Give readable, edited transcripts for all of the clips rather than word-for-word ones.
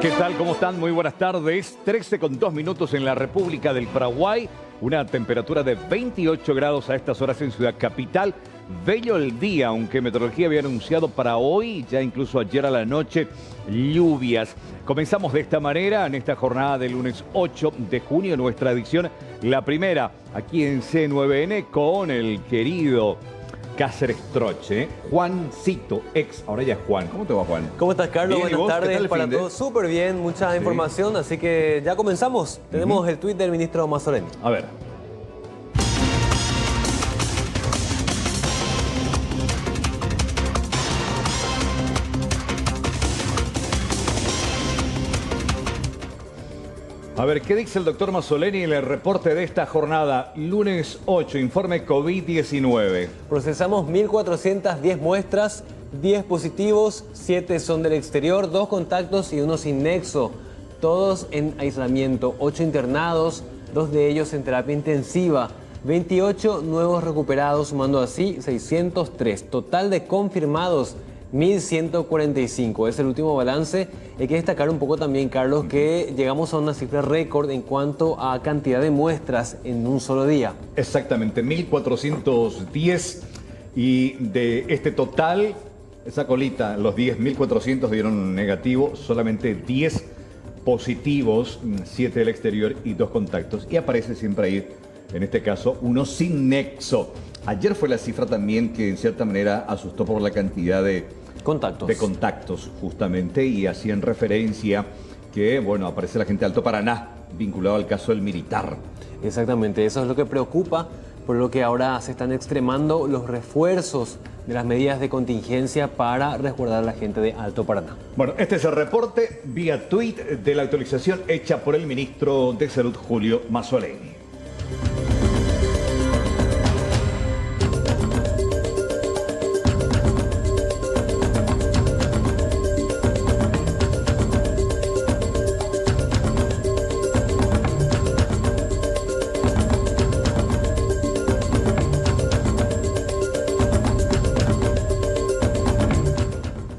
¿Qué tal? ¿Cómo están? Muy buenas tardes. 13:02 en la República del Paraguay. Una temperatura de 28 grados a estas horas en Ciudad Capital. Bello el día, aunque Meteorología había anunciado para hoy, ya incluso ayer a la noche, lluvias. Comenzamos de esta manera en esta jornada del lunes 8 de junio, nuestra edición, la primera, aquí en C9N, con el querido Cáceres Troche, Juancito, ahora ya es Juan. ¿Cómo te va, Juan? ¿Cómo estás, Carlos? Bien, buenas tardes para todos. Súper bien, mucha información, así que ya comenzamos. Tenemos el tuit del ministro Mazzoleni. A ver. A ver, ¿qué dice el doctor Mazzoleni en el reporte de esta jornada? Lunes 8, informe COVID-19. Procesamos 1.410 muestras, 10 positivos, 7 son del exterior, 2 contactos y 1 sin nexo. Todos en aislamiento, 8 internados, 2 de ellos en terapia intensiva, 28 nuevos recuperados, sumando así 603. Total de confirmados, 1.145. Es el último balance. Hay que destacar un poco también, Carlos, que llegamos a una cifra récord en cuanto a cantidad de muestras en un solo día. Exactamente, 1.410. Y de este total, esa colita, los 10.400 dieron negativo, solamente 10 positivos, 7 del exterior y 2 contactos. Y aparece siempre ahí, en este caso, uno sin nexo. Ayer fue la cifra también que en cierta manera asustó por la cantidad de contactos, justamente, y hacían referencia que, bueno, aparece la gente de Alto Paraná, vinculado al caso del militar. Exactamente, eso es lo que preocupa, por lo que ahora se están extremando los refuerzos de las medidas de contingencia para resguardar a la gente de Alto Paraná. Bueno, este es el reporte vía tuit de la actualización hecha por el ministro de Salud, Julio Mazzoleni.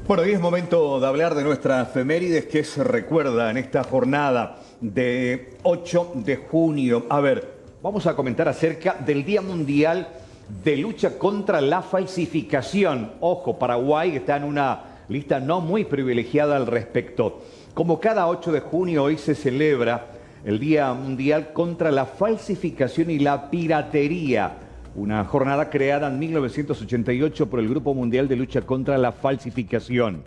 Bueno, y es momento de hablar de nuestra efemérides que se recuerda en esta jornada de 8 de junio. A ver, vamos a comentar acerca del Día Mundial de Lucha contra la Falsificación. Ojo, Paraguay está en una lista no muy privilegiada al respecto. Como cada 8 de junio, hoy se celebra el Día Mundial contra la Falsificación y la Piratería. Una jornada creada en 1988 por el Grupo Mundial de Lucha contra la Falsificación.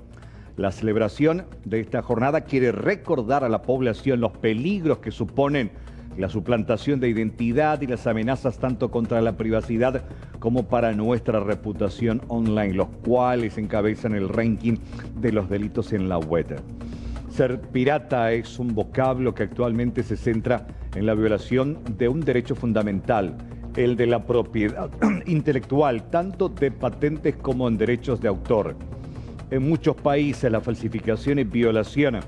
La celebración de esta jornada quiere recordar a la población los peligros que suponen la suplantación de identidad y las amenazas tanto contra la privacidad como para nuestra reputación online, los cuales encabezan el ranking de los delitos en la web. Ser pirata es un vocablo que actualmente se centra en la violación de un derecho fundamental, el de la propiedad intelectual, tanto de patentes como en derechos de autor. En muchos países la falsificación y violación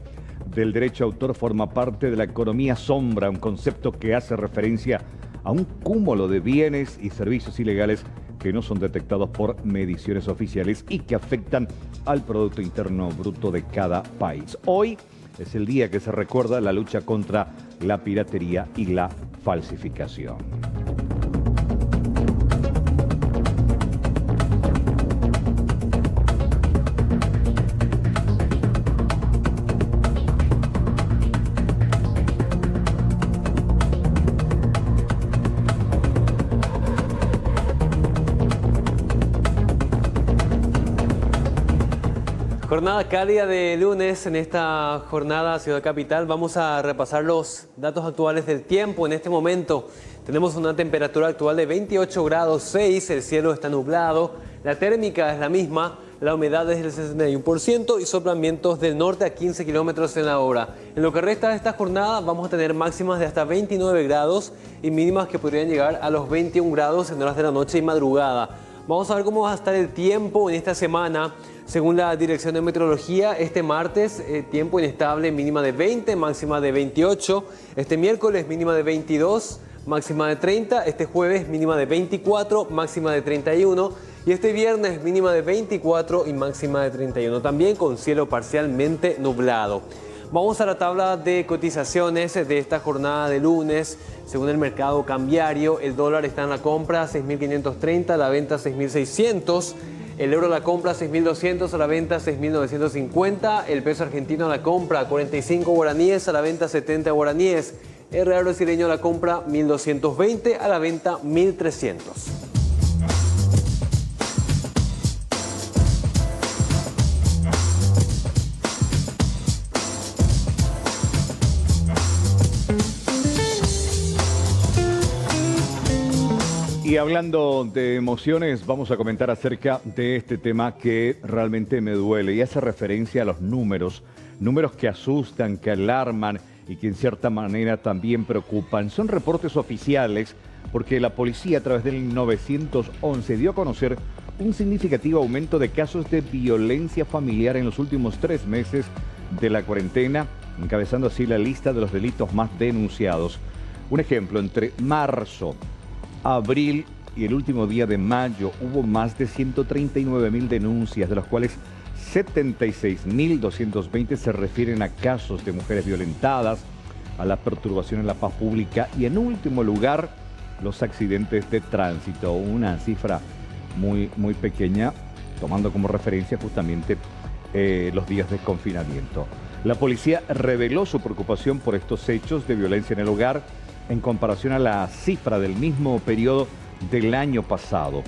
del derecho de autor forma parte de la economía sombra, un concepto que hace referencia a un cúmulo de bienes y servicios ilegales que no son detectados por mediciones oficiales y que afectan al Producto Interno Bruto de cada país. Hoy es el día que se recuerda la lucha contra la piratería y la falsificación. Jornada cálida de lunes. En esta jornada Ciudad Capital vamos a repasar los datos actuales del tiempo. En este momento tenemos una temperatura actual de 28 grados 6, el cielo está nublado, la térmica es la misma, la humedad es del 61% y soplan vientos del norte a 15 kilómetros en la hora. En lo que resta de esta jornada vamos a tener máximas de hasta 29 grados y mínimas que podrían llegar a los 21 grados en horas de la noche y madrugada. Vamos a ver cómo va a estar el tiempo en esta semana. Según la Dirección de Meteorología, este martes tiempo inestable, mínima de 20, máxima de 28. Este miércoles mínima de 22, máxima de 30. Este jueves mínima de 24, máxima de 31. Y este viernes mínima de 24 y máxima de 31. También con cielo parcialmente nublado. Vamos a la tabla de cotizaciones de esta jornada de lunes. Según el mercado cambiario, el dólar está en la compra a 6.530, a la venta 6.600. El euro a la compra 6.200, a la venta 6.950. El peso argentino a la compra 45 guaraníes, a la venta 70 guaraníes. El real brasileño a la compra 1.220, a la venta 1.300. Y hablando de emociones, vamos a comentar acerca de este tema que realmente me duele y hace referencia a los números que asustan, que alarman y que en cierta manera también preocupan. Son reportes oficiales porque la policía a través del 911 dio a conocer un significativo aumento de casos de violencia familiar en los últimos 3 meses de la cuarentena, encabezando así la lista de los delitos más denunciados. Un ejemplo, entre marzo, abril y el último día de mayo hubo más de 139.000 denuncias, de las cuales 76.220 se refieren a casos de mujeres violentadas, a la perturbación en la paz pública y en último lugar los accidentes de tránsito, una cifra muy pequeña, tomando como referencia justamente los días de confinamiento. La policía reveló su preocupación por estos hechos de violencia en el hogar en comparación a la cifra del mismo periodo del año pasado.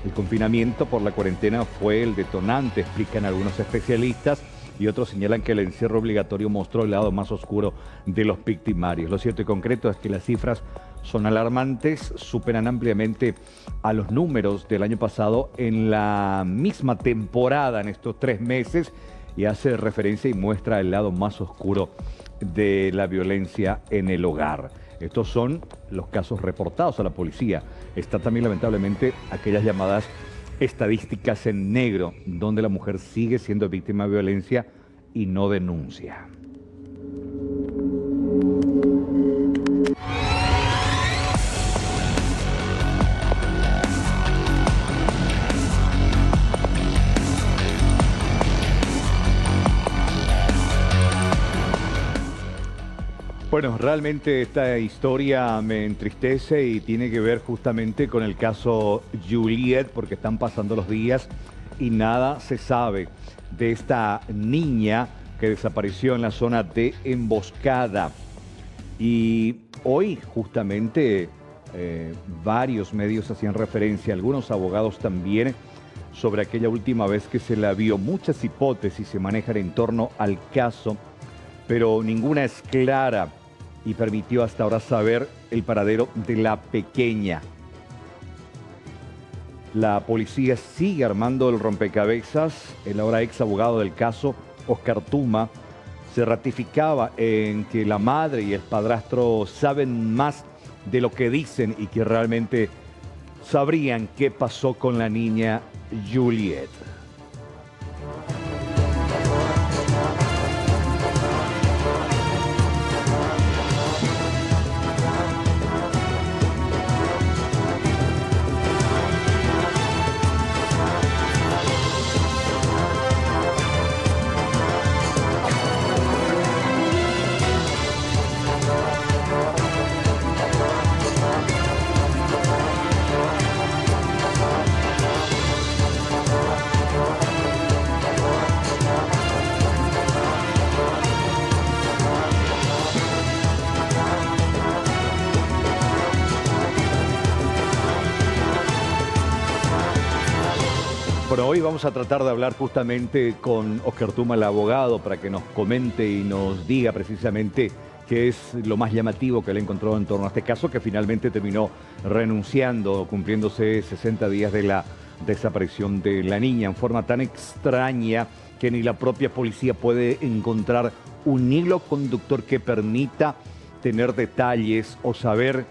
El confinamiento por la cuarentena fue el detonante, explican algunos especialistas, y otros señalan que el encierro obligatorio mostró el lado más oscuro de los victimarios. Lo cierto y concreto es que las cifras son alarmantes, superan ampliamente a los números del año pasado en la misma temporada, en estos 3 meses, y hace referencia y muestra el lado más oscuro de la violencia en el hogar. Estos son los casos reportados a la policía. Está también lamentablemente aquellas llamadas estadísticas en negro, donde la mujer sigue siendo víctima de violencia y no denuncia. Bueno, realmente esta historia me entristece y tiene que ver justamente con el caso Juliet, porque están pasando los días y nada se sabe de esta niña que desapareció en la zona de Emboscada. Y hoy justamente varios medios hacían referencia, algunos abogados también, sobre aquella última vez que se la vio. Muchas hipótesis se manejan en torno al caso, pero ninguna es clara y permitió hasta ahora saber el paradero de la pequeña. La policía sigue armando el rompecabezas. El ahora ex abogado del caso, Oscar Tuma, se ratificaba en que la madre y el padrastro saben más de lo que dicen y que realmente sabrían qué pasó con la niña Juliet. Bueno, hoy vamos a tratar de hablar justamente con Oscar Tuma, el abogado, para que nos comente y nos diga precisamente qué es lo más llamativo que le encontró en torno a este caso, que finalmente terminó renunciando, cumpliéndose 60 días de la desaparición de la niña, en forma tan extraña que ni la propia policía puede encontrar un hilo conductor que permita tener detalles o saber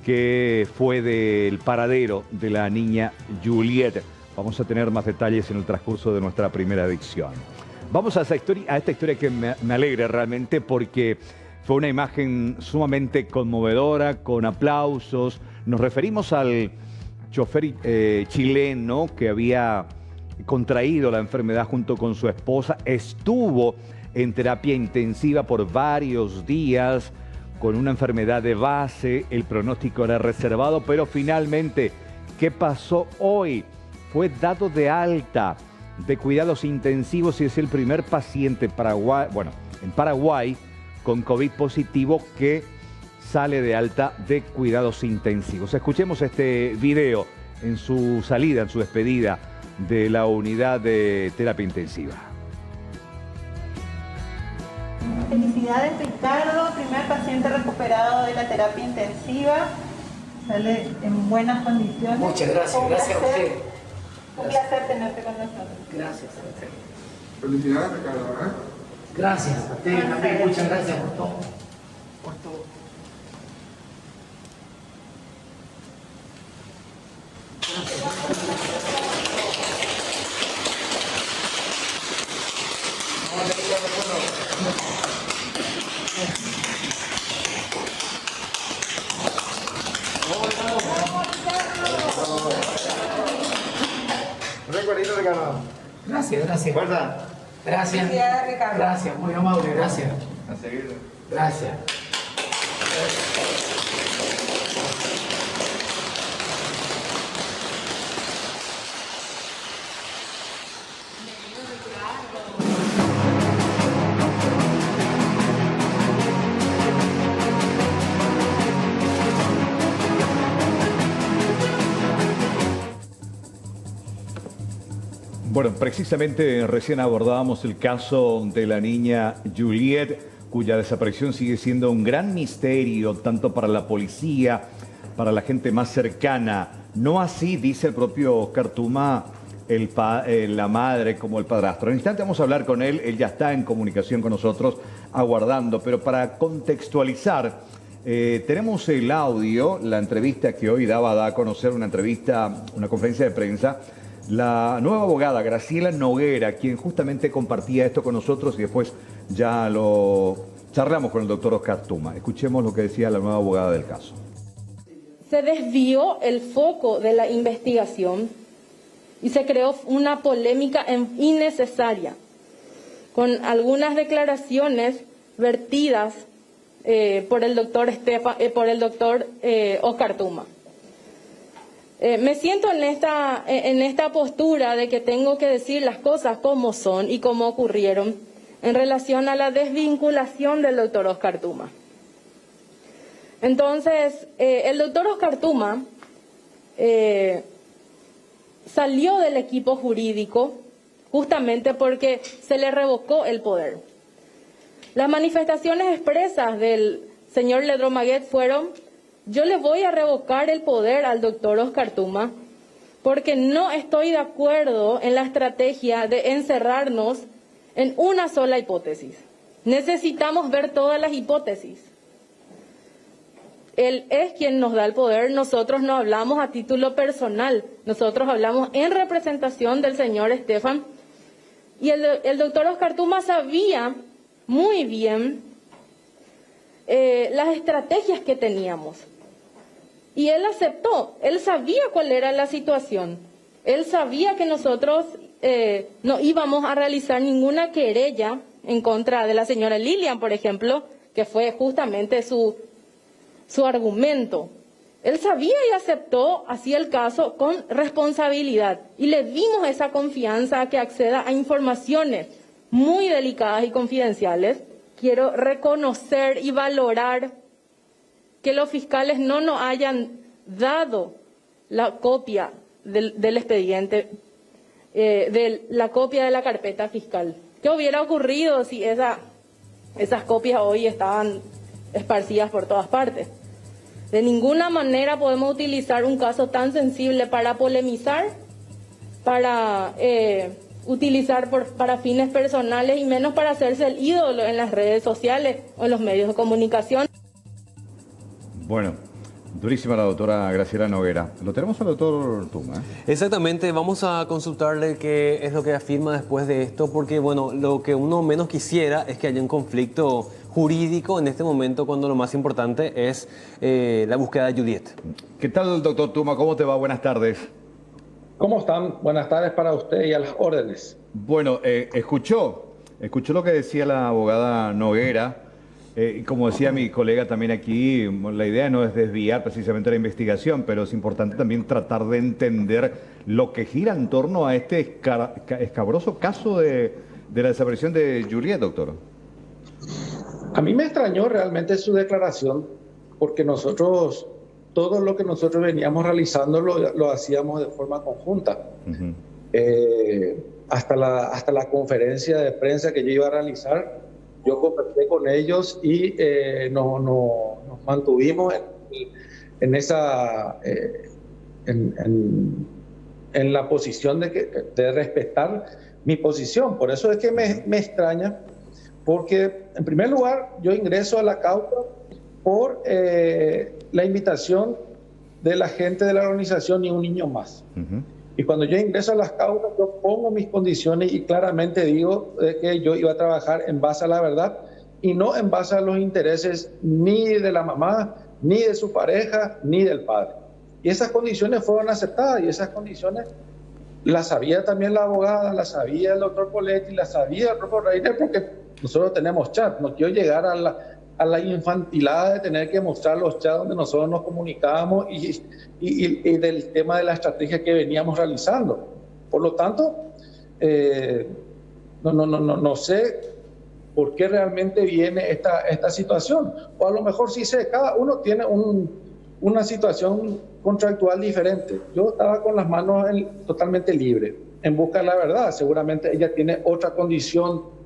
qué fue del paradero de la niña Juliet. Vamos a tener más detalles en el transcurso de nuestra primera edición. Vamos a esta historia que me alegra realmente, porque fue una imagen sumamente conmovedora, con aplausos. Nos referimos al chofer chileno que había contraído la enfermedad junto con su esposa. Estuvo en terapia intensiva por varios días con una enfermedad de base. El pronóstico era reservado, pero finalmente, ¿qué pasó hoy? Fue dado de alta de cuidados intensivos y es el primer paciente en Paraguay con COVID positivo que sale de alta de cuidados intensivos. Escuchemos este video en su salida, en su despedida de la unidad de terapia intensiva. Felicidades, Ricardo, primer paciente recuperado de la terapia intensiva, sale en buenas condiciones. Muchas gracias, gracias a usted. Un placer tenerte con nosotros. Gracias a usted. Felicidades, Ricardo. Gracias a usted también, muchas gracias por todo. Por todo. Recuerdito, Ricardo. Gracias, gracias. Fuerza. Gracias. Felicidades, Ricardo. Gracias, muy amable, gracias. A seguir. Gracias. Bueno, precisamente recién abordábamos el caso de la niña Juliet, cuya desaparición sigue siendo un gran misterio, tanto para la policía, para la gente más cercana. No así, dice el propio Oscar Tuma, la madre como el padrastro. En un instante vamos a hablar con él ya está en comunicación con nosotros, aguardando. Pero para contextualizar, tenemos el audio, la entrevista que hoy da a conocer, una conferencia de prensa, la nueva abogada Graciela Noguera, quien justamente compartía esto con nosotros y después ya lo charlamos con el doctor Oscar Tuma. Escuchemos lo que decía la nueva abogada del caso. Se desvió el foco de la investigación y se creó una polémica innecesaria con algunas declaraciones vertidas por el doctor Oscar Tuma. Me siento en esta postura de que tengo que decir las cosas como son y como ocurrieron en relación a la desvinculación del doctor Oscar Tuma. Entonces, el doctor Oscar Tuma salió del equipo jurídico justamente porque se le revocó el poder. Las manifestaciones expresas del señor Ledromaguet fueron: yo le voy a revocar el poder al doctor Oscar Tuma porque no estoy de acuerdo en la estrategia de encerrarnos en una sola hipótesis. Necesitamos ver todas las hipótesis. Él es quien nos da el poder, nosotros no hablamos a título personal, nosotros hablamos en representación del señor Estefan. Y el doctor Oscar Tuma sabía muy bien las estrategias que teníamos. Y él aceptó, él sabía cuál era la situación, él sabía que nosotros no íbamos a realizar ninguna querella en contra de la señora Lilian, por ejemplo, que fue justamente su argumento. Él sabía y aceptó, así el caso, con responsabilidad. Y le dimos esa confianza a que acceda a informaciones muy delicadas y confidenciales. Quiero reconocer y valorar que los fiscales no nos hayan dado la copia del expediente, la copia de la carpeta fiscal. ¿Qué hubiera ocurrido si esas copias hoy estaban esparcidas por todas partes? De ninguna manera podemos utilizar un caso tan sensible para polemizar, para utilizar para fines personales y menos para hacerse el ídolo en las redes sociales o en los medios de comunicación. Bueno, durísima la doctora Graciela Noguera. Lo tenemos al doctor Tuma, ¿eh? Exactamente, vamos a consultarle qué es lo que afirma después de esto, porque bueno, lo que uno menos quisiera es que haya un conflicto jurídico en este momento, cuando lo más importante es la búsqueda de Juliet. ¿Qué tal, doctor Tuma? ¿Cómo te va? Buenas tardes. ¿Cómo están? Buenas tardes para usted y a las órdenes. Bueno, escuchó Escuchó lo que decía la abogada Noguera. Y como decía mi colega también aquí, la idea no es desviar precisamente la investigación, pero es importante también tratar de entender lo que gira en torno a este escabroso caso de la desaparición de Juliet, doctor. A mí me extrañó realmente su declaración, porque nosotros, todo lo que nosotros veníamos realizando lo hacíamos de forma conjunta. Uh-huh. Hasta la conferencia de prensa que yo iba a realizar, yo conversé con ellos y nos mantuvimos en la posición de respetar mi posición. Por eso es que me extraña, porque en primer lugar yo ingreso a la causa por la invitación de la gente de la organización Ni un Niño Más. Uh-huh. Y cuando yo ingreso a las causas, yo pongo mis condiciones y claramente digo que yo iba a trabajar en base a la verdad y no en base a los intereses ni de la mamá, ni de su pareja, ni del padre. Y esas condiciones fueron aceptadas, y esas condiciones las sabía también la abogada, las sabía el doctor Poletti, las sabía el propio Reiner, porque nosotros tenemos chat. No quiero llegar a la infantilada de tener que mostrar los chats donde nosotros nos comunicábamos y del tema de la estrategia que veníamos realizando. Por lo tanto, no sé por qué realmente viene esta situación. O a lo mejor sí sé, cada uno tiene una situación contractual diferente. Yo estaba con las manos totalmente libres, en busca de la verdad. Seguramente ella tiene otra condición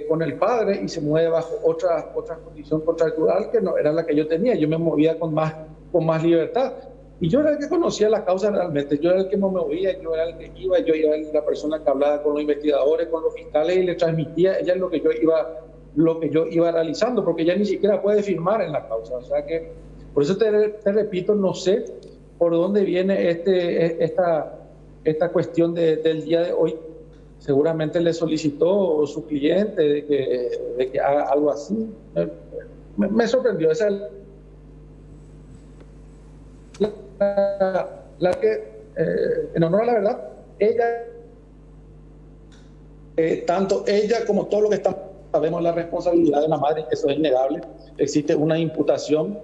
con el padre y se mueve bajo otra condición contractual que no era la que yo tenía. Yo me movía con más libertad. Y yo era el que conocía la causa realmente. Yo era el que me movía, yo era el que iba, yo era la persona que hablaba con los investigadores, con los fiscales y le transmitía a ella lo que yo iba realizando, porque ella ni siquiera puede firmar en la causa. O sea que, por eso te repito, no sé por dónde viene esta cuestión del día de hoy. Seguramente le solicitó su cliente de que haga algo así. Me sorprendió. Esa es la que, en honor a la verdad, ella, tanto ella como todo lo que estamos, sabemos la responsabilidad de la madre, eso es innegable. Existe una imputación,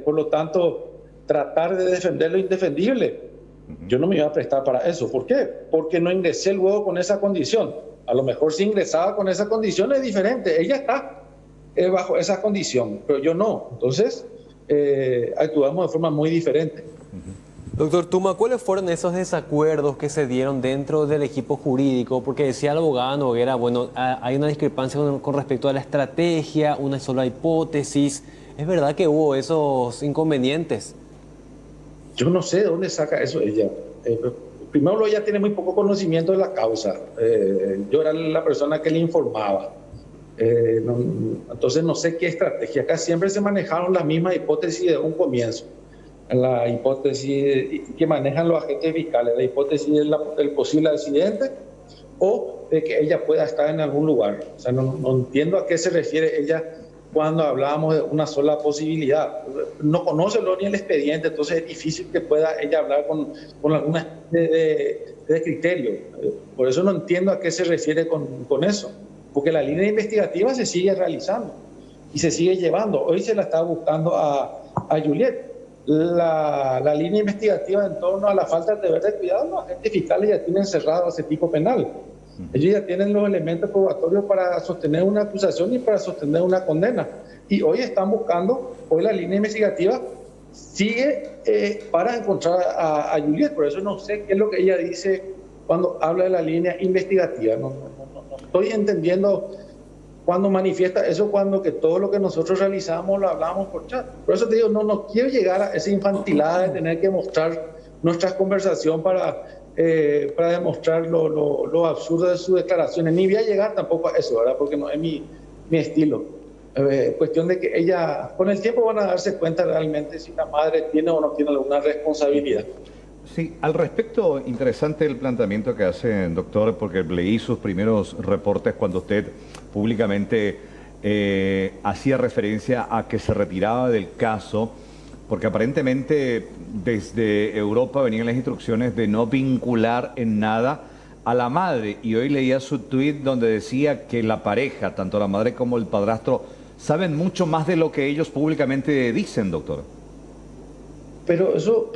por lo tanto, tratar de defender lo indefendible. Yo no me iba a prestar para eso. ¿Por qué? Porque no ingresé luego con esa condición. A lo mejor si ingresaba con esa condición es diferente. Ella está bajo esa condición, pero yo no. Entonces, actuamos de forma muy diferente. Doctor Tuma, ¿cuáles fueron esos desacuerdos que se dieron dentro del equipo jurídico? Porque decía el abogado Noguera, bueno, hay una discrepancia con respecto a la estrategia, una sola hipótesis. ¿Es verdad que hubo esos inconvenientes? Yo no sé de dónde saca eso ella. Primero, ella tiene muy poco conocimiento de la causa. Yo era la persona que le informaba. Entonces no sé qué estrategia. Acá siempre se manejaron las mismas hipótesis de un comienzo. La hipótesis que manejan los agentes fiscales, la hipótesis del posible accidente o de que ella pueda estar en algún lugar. O sea, no entiendo a qué se refiere ella cuando hablábamos de una sola posibilidad. No conoce ni el expediente, entonces es difícil que pueda ella hablar con alguna de criterio. Por eso no entiendo a qué se refiere con eso, porque la línea investigativa se sigue realizando y se sigue llevando. Hoy se la está buscando a Juliet. La línea investigativa en torno a la falta de deber de cuidado, los agentes fiscales ya tienen cerrado ese tipo penal. Ellos ya tienen los elementos probatorios para sostener una acusación y para sostener una condena. Y hoy están buscando, hoy la línea investigativa sigue para encontrar a Juliet. Por eso no sé qué es lo que ella dice cuando habla de la línea investigativa. No estoy entendiendo cuando manifiesta eso, cuando que todo lo que nosotros realizamos lo hablamos por chat. Por eso te digo, no quiero llegar a esa infantilada de tener que mostrar nuestra conversación para demostrar lo absurdo de sus declaraciones. Ni voy a llegar tampoco a eso, ¿verdad? Porque no es mi estilo. Cuestión de que ella, con el tiempo van a darse cuenta realmente si la madre tiene o no tiene alguna responsabilidad. Sí, al respecto, interesante el planteamiento que hace, doctor, porque leí sus primeros reportes cuando usted públicamente hacía referencia a que se retiraba del caso, porque aparentemente desde Europa venían las instrucciones de no vincular en nada a la madre, y hoy leía su tuit donde decía que la pareja, tanto la madre como el padrastro, saben mucho más de lo que ellos públicamente dicen, doctor. Pero eso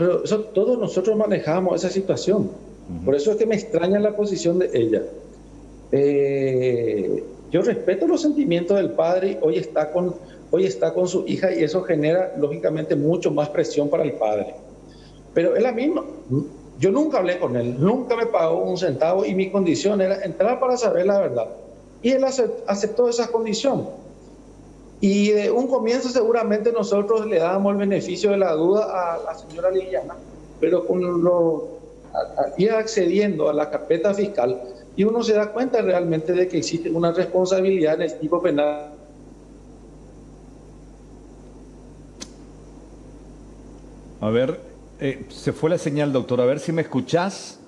todos nosotros manejamos esa situación. Por eso es que me extraña la posición de ella. Yo respeto los sentimientos del padre, y hoy está con su hija y eso genera lógicamente mucho más presión para el padre. Pero es la misma. Yo nunca hablé con él, nunca me pagó un centavo y mi condición era entrar para saber la verdad. Y él aceptó esa condición. Y de un comienzo seguramente nosotros le dábamos el beneficio de la duda a la señora Liliana, pero con ir accediendo a la carpeta fiscal y uno se da cuenta realmente de que existe una responsabilidad en el tipo penal. A ver, se fue la señal, doctor. A ver si me escuchás.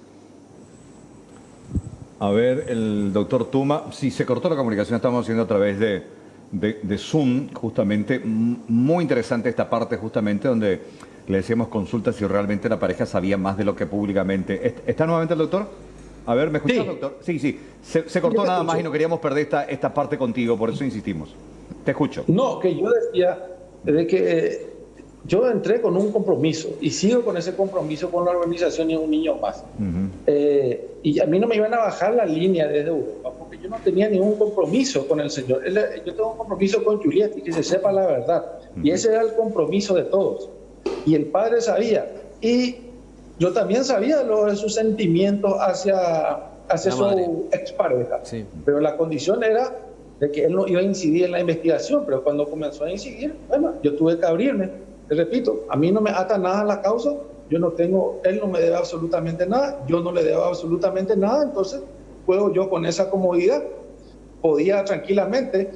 A ver, el doctor Tuma. Sí, se cortó la comunicación, estamos haciendo a través de Zoom, justamente. Muy interesante esta parte, justamente, donde le decíamos consulta si realmente la pareja sabía más de lo que públicamente. ¿Está nuevamente el doctor? A ver, ¿me escuchás, Sí. doctor? Sí. Se cortó nada más y no queríamos perder esta parte contigo, por eso insistimos. Te escucho. No, que yo decía de que yo entré con un compromiso y sigo con ese compromiso con la organización y un niño más. Y a mí no me iban a bajar la línea desde Europa porque yo no tenía ningún compromiso con el señor. Yo tengo un compromiso con Juliet y que se sepa la verdad. Y ese era el compromiso de todos. Y el padre sabía. Y yo también sabía de sus sentimientos hacia su expareja. Sí. Pero la condición era de que él no iba a incidir en la investigación. Pero cuando comenzó a incidir, bueno, yo tuve que abrirme. Te repito, a mí no me ata nada a la causa, él no me debe absolutamente nada, yo no le debo absolutamente nada, entonces puedo yo con esa comodidad, podía tranquilamente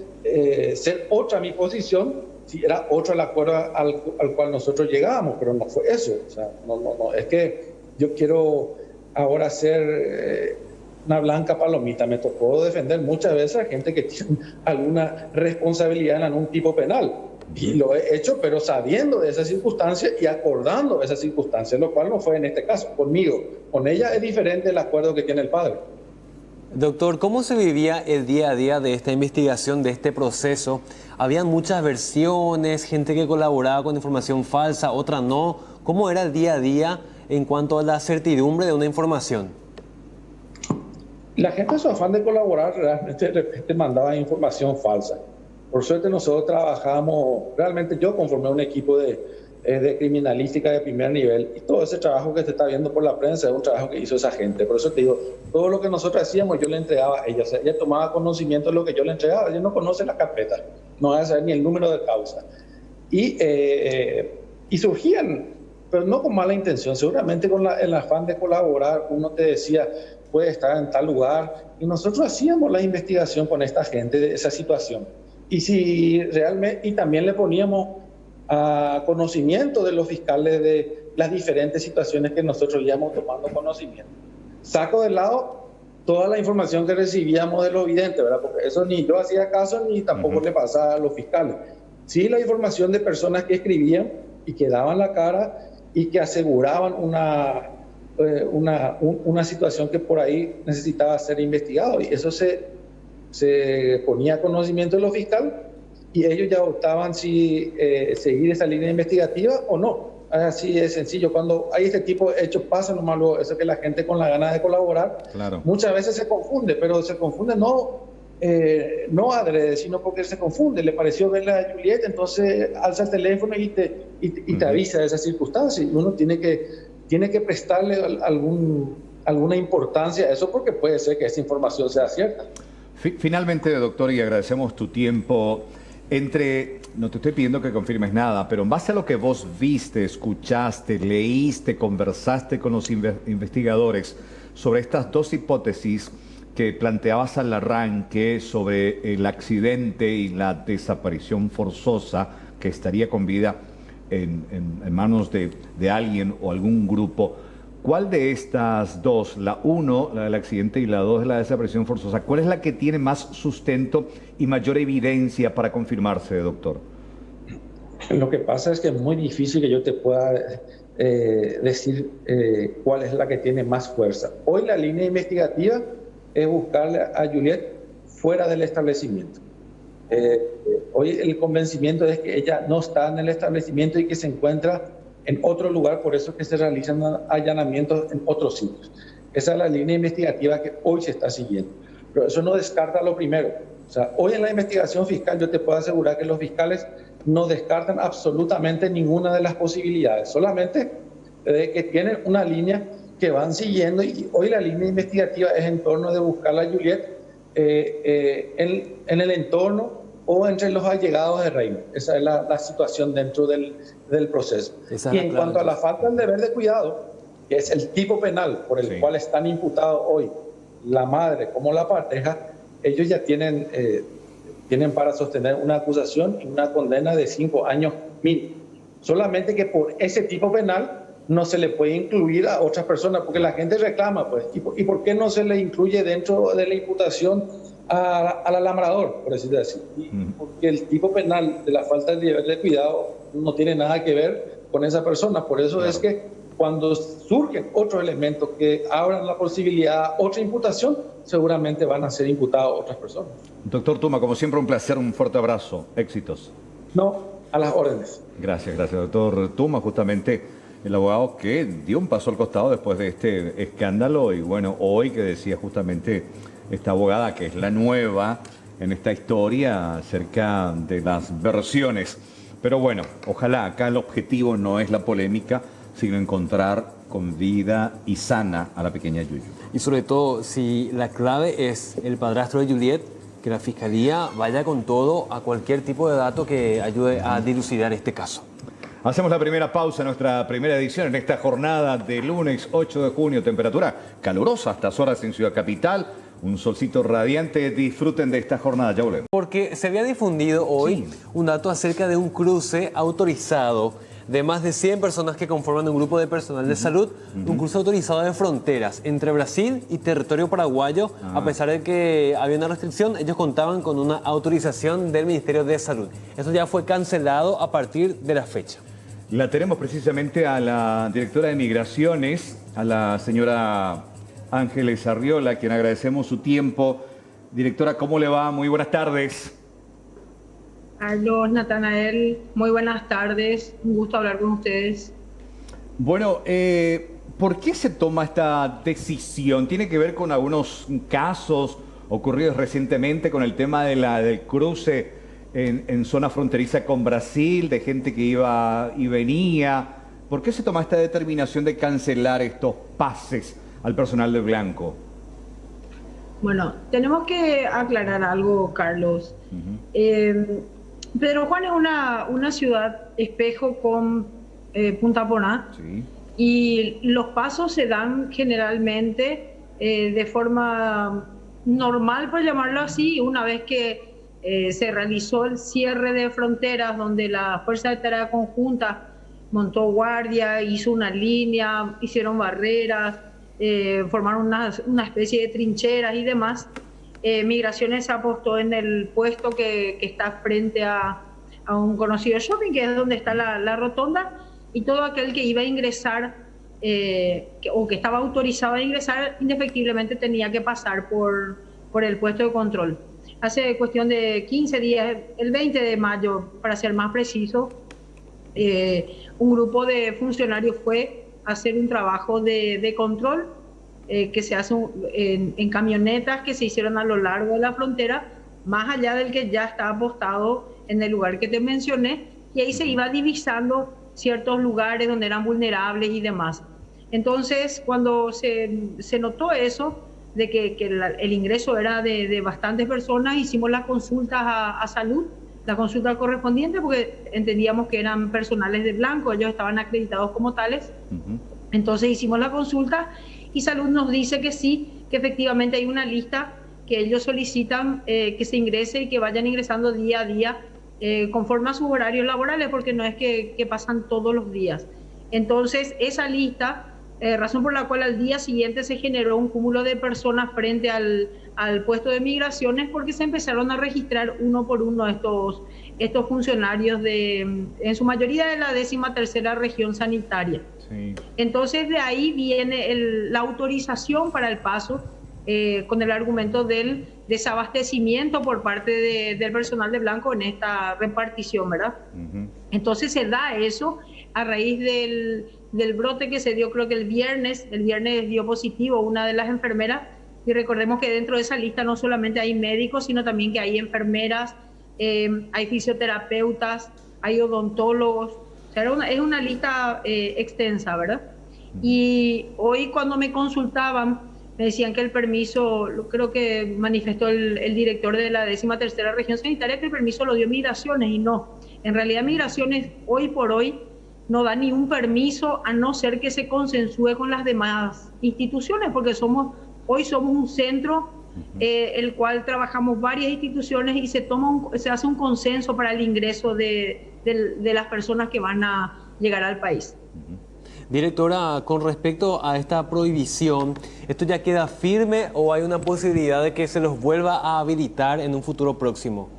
ser otra mi posición, si era otro el acuerdo al cual nosotros llegábamos, pero no fue eso. O sea, no, es que yo quiero ahora ser una blanca palomita, me tocó defender muchas veces a gente que tiene alguna responsabilidad en algún tipo penal. Y lo he hecho, pero sabiendo de esas circunstancias y acordando esas circunstancias, lo cual no fue en este caso conmigo. Con ella es diferente el acuerdo que tiene el padre. Doctor, ¿cómo se vivía el día a día de esta investigación, de este proceso? Habían muchas versiones, gente que colaboraba con información falsa, otra no. ¿Cómo era el día a día en cuanto a la certidumbre de una información? La gente, en su afán de colaborar, realmente de repente mandaba información falsa. Por suerte nosotros trabajamos, realmente yo conformé un equipo de criminalística de primer nivel y todo ese trabajo que se está viendo por la prensa es un trabajo que hizo esa gente. Por eso te digo, todo lo que nosotros hacíamos yo le entregaba a ella. O sea, ella tomaba conocimiento de lo que yo le entregaba. Ella no conoce la carpeta, no va a saber ni el número de causa. Y surgían, pero no con mala intención, seguramente con el afán de colaborar. Uno te decía, puede estar en tal lugar. Y nosotros hacíamos la investigación con esta gente de esa situación. Y si realmente, y también le poníamos a conocimiento de los fiscales de las diferentes situaciones que nosotros íbamos tomando conocimiento. Saco de lado toda la información que recibíamos de los videntes, ¿verdad? Porque eso ni yo hacía caso ni tampoco le pasaba a los fiscales. Sí, la información de personas que escribían y que daban la cara y que aseguraban una situación que por ahí necesitaba ser investigado, y eso se ponía a conocimiento de los fiscales y ellos ya optaban si seguir esa línea investigativa o no. Así de sencillo. Cuando hay este tipo de hechos pasa nomás luego eso, que la gente con la ganas de colaborar muchas veces se confunde, pero se confunde no adrede, sino porque se confunde. Le pareció verla a Juliet, entonces alza el teléfono y te avisa de esa circunstancia, y uno tiene que prestarle alguna importancia a eso, porque puede ser que esa información sea cierta. Finalmente, doctor, y agradecemos tu tiempo. No te estoy pidiendo que confirmes nada, pero en base a lo que vos viste, escuchaste, leíste, conversaste con los investigadores sobre estas dos hipótesis que planteabas al arranque sobre el accidente y la desaparición forzosa que estaría con vida en manos de alguien o algún grupo, ¿cuál de estas dos, la 1, la del accidente, y la 2, la desaparición forzosa, cuál es la que tiene más sustento y mayor evidencia para confirmarse, doctor? Lo que pasa es que es muy difícil que yo te pueda decir cuál es la que tiene más fuerza. Hoy la línea investigativa es buscarle a Juliet fuera del establecimiento. Hoy el convencimiento es que ella no está en el establecimiento y que se encuentra en otro lugar, por eso es que se realizan allanamientos en otros sitios. Esa es la línea investigativa que hoy se está siguiendo. Pero eso no descarta lo primero. O sea, hoy en la investigación fiscal yo te puedo asegurar que los fiscales no descartan absolutamente ninguna de las posibilidades, solamente que tienen una línea que van siguiendo, y hoy la línea investigativa es en torno de buscar a Juliet en el entorno o entre los allegados de Reina. Esa es la situación dentro del proceso. Y en cuanto a la falta del deber de cuidado, que es el tipo penal por el cual están imputados hoy la madre como la pareja, ellos ya tienen para sostener una acusación y una condena de 5 años mínimo. Solamente que por ese tipo penal no se le puede incluir a otras personas, porque la gente reclama, pues, ¿y por qué no se le incluye dentro de la imputación al alambrador, por decirlo así? Porque el tipo penal de la falta de deber de cuidado no tiene nada que ver con esa persona. Por eso es que cuando surgen otros elementos que abran la posibilidad a otra imputación, seguramente van a ser imputados otras personas. Doctor Tuma, como siempre, un placer, un fuerte abrazo. Éxitos. No, a las órdenes. Gracias, doctor Tuma, justamente el abogado que dio un paso al costado después de este escándalo. Y bueno, hoy que decía justamente esta abogada, que es la nueva en esta historia acerca de las versiones. Pero bueno, ojalá acá el objetivo no es la polémica, sino encontrar con vida y sana a la pequeña Yuyu. Y sobre todo, si la clave es el padrastro de Juliet, que la Fiscalía vaya con todo a cualquier tipo de dato que ayude a dilucidar este caso. Hacemos la primera pausa en nuestra primera edición en esta jornada de lunes 8 de junio. Temperatura calurosa a estas horas en Ciudad Capital. Un solcito radiante. Disfruten de esta jornada. Ya volvemos. Porque se había difundido hoy un dato acerca de un cruce autorizado de más de 100 personas que conforman un grupo de personal de salud, un cruce autorizado de fronteras entre Brasil y territorio paraguayo. A pesar de que había una restricción, ellos contaban con una autorización del Ministerio de Salud. Eso ya fue cancelado a partir de la fecha. La tenemos precisamente a la directora de Migraciones, a la señora Ángeles Arriola, a quien agradecemos su tiempo. Directora, ¿cómo le va? Muy buenas tardes. Carlos, Natanael, muy buenas tardes. Un gusto hablar con ustedes. Bueno, ¿por qué se toma esta decisión? ¿Tiene que ver con algunos casos ocurridos recientemente con el tema de del cruce en zona fronteriza con Brasil, de gente que iba y venía? ¿Por qué se toma esta determinación de cancelar estos pases al personal de Blanco? Bueno, tenemos que aclarar algo, Carlos. Pedro Juan es una ciudad espejo con Punta Poná, y los pasos se dan generalmente de forma normal, por llamarlo así, una vez que se realizó el cierre de fronteras, donde la Fuerza de Tarea Conjunta montó guardia, hizo una línea, hicieron barreras, formaron una especie de trincheras y demás. Migraciones se apostó en el puesto que está frente a un conocido shopping, que es donde está la rotonda, y todo aquel que iba a ingresar o que estaba autorizado a ingresar, indefectiblemente tenía que pasar por el puesto de control. Hace cuestión de 15 días, el 20 de mayo, para ser más preciso, un grupo de funcionarios fue a hacer un trabajo de control que se hace en camionetas que se hicieron a lo largo de la frontera, más allá del que ya está apostado en el lugar que te mencioné, y ahí se iba divisando ciertos lugares donde eran vulnerables y demás. Entonces, cuando se notó eso, de que el ingreso era de bastantes personas, hicimos las consultas a salud, la consulta correspondiente, porque entendíamos que eran personales de Blanco, ellos estaban acreditados como tales. Entonces hicimos la consulta y salud nos dice que sí, que efectivamente hay una lista que ellos solicitan que se ingrese y que vayan ingresando día a día conforme a sus horarios laborales, porque no es que pasan todos los días. Entonces esa lista, razón por la cual al día siguiente se generó un cúmulo de personas frente al puesto de migraciones, porque se empezaron a registrar uno por uno estos funcionarios en su mayoría de la 13ª región sanitaria. Sí. Entonces de ahí viene la autorización para el paso con el argumento del desabastecimiento por parte del personal de Blanco en esta repartición, ¿verdad? Entonces se da eso a raíz del brote que se dio, creo que el viernes dio positivo una de las enfermeras, y recordemos que dentro de esa lista no solamente hay médicos, sino también que hay enfermeras, hay fisioterapeutas, hay odontólogos, o sea, es una lista extensa, ¿verdad? Y hoy cuando me consultaban, me decían que el permiso, creo que manifestó el director de la 13ª región sanitaria, que el permiso lo dio Migraciones, y no. En realidad Migraciones hoy por hoy no da ni un permiso a no ser que se consensúe con las demás instituciones, porque hoy somos un centro el cual trabajamos varias instituciones y se hace un consenso para el ingreso de las personas que van a llegar al país. Directora, con respecto a esta prohibición, ¿esto ya queda firme o hay una posibilidad de que se los vuelva a habilitar en un futuro próximo?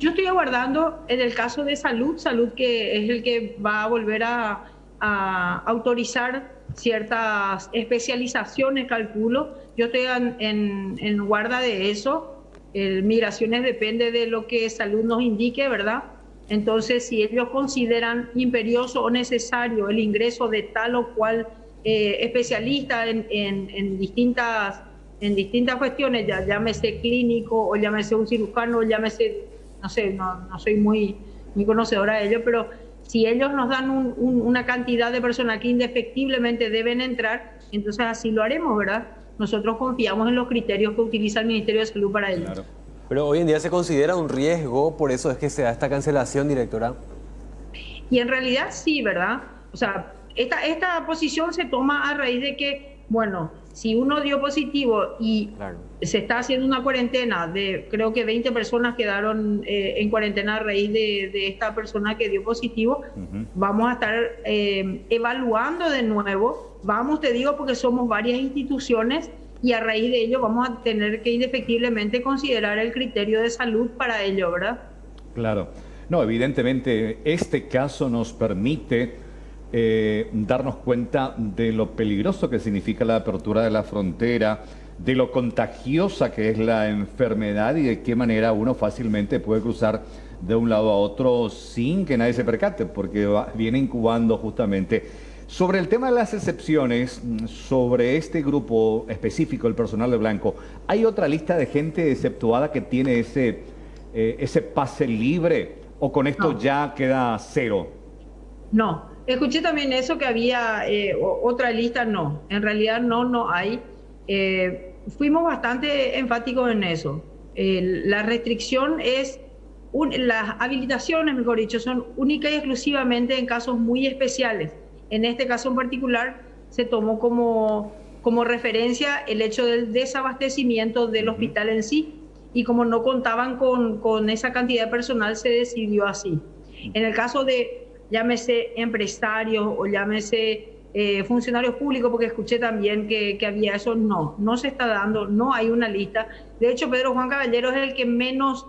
Yo estoy aguardando en el caso de salud que es el que va a volver a autorizar ciertas especializaciones, calculo. Yo estoy en guarda de eso. Migraciones depende de lo que salud nos indique, ¿verdad? Entonces, si ellos consideran imperioso o necesario el ingreso de tal o cual especialista en distintas cuestiones, ya llámese clínico o llámese un cirujano, o llámese, no sé, no soy muy conocedora de ello, pero si ellos nos dan una cantidad de personas que indefectiblemente deben entrar, entonces así lo haremos, ¿verdad? Nosotros confiamos en los criterios que utiliza el Ministerio de Salud para ello. Claro. Pero hoy en día se considera un riesgo, por eso es que se da esta cancelación, directora. Y en realidad sí, ¿verdad? O sea, esta posición se toma a raíz de que, bueno, si uno dio positivo y se está haciendo una cuarentena de, creo que 20 personas quedaron en cuarentena a raíz de esta persona que dio positivo, vamos a estar evaluando de nuevo, te digo porque somos varias instituciones, y a raíz de ello vamos a tener que indefectiblemente considerar el criterio de salud para ello, ¿verdad? Claro. No, evidentemente este caso nos permite darnos cuenta de lo peligroso que significa la apertura de la frontera, de lo contagiosa que es la enfermedad y de qué manera uno fácilmente puede cruzar de un lado a otro sin que nadie se percate, porque viene incubando justamente. Sobre el tema de las excepciones, sobre este grupo específico, el personal de Blanco, ¿hay otra lista de gente exceptuada que tiene ese pase libre o con esto ya queda cero? No, escuché también eso, que había otra lista. No, en realidad no hay. Fuimos bastante enfáticos en eso. La restricción las habilitaciones, mejor dicho, son únicas y exclusivamente en casos muy especiales. En este caso en particular se tomó como referencia el hecho del desabastecimiento del hospital en sí, y como no contaban con esa cantidad de personal, se decidió así. En el caso de, llámese empresarios o llámese funcionarios públicos, porque escuché también que había eso, no se está dando, no hay una lista. De hecho, Pedro Juan Caballero es el que menos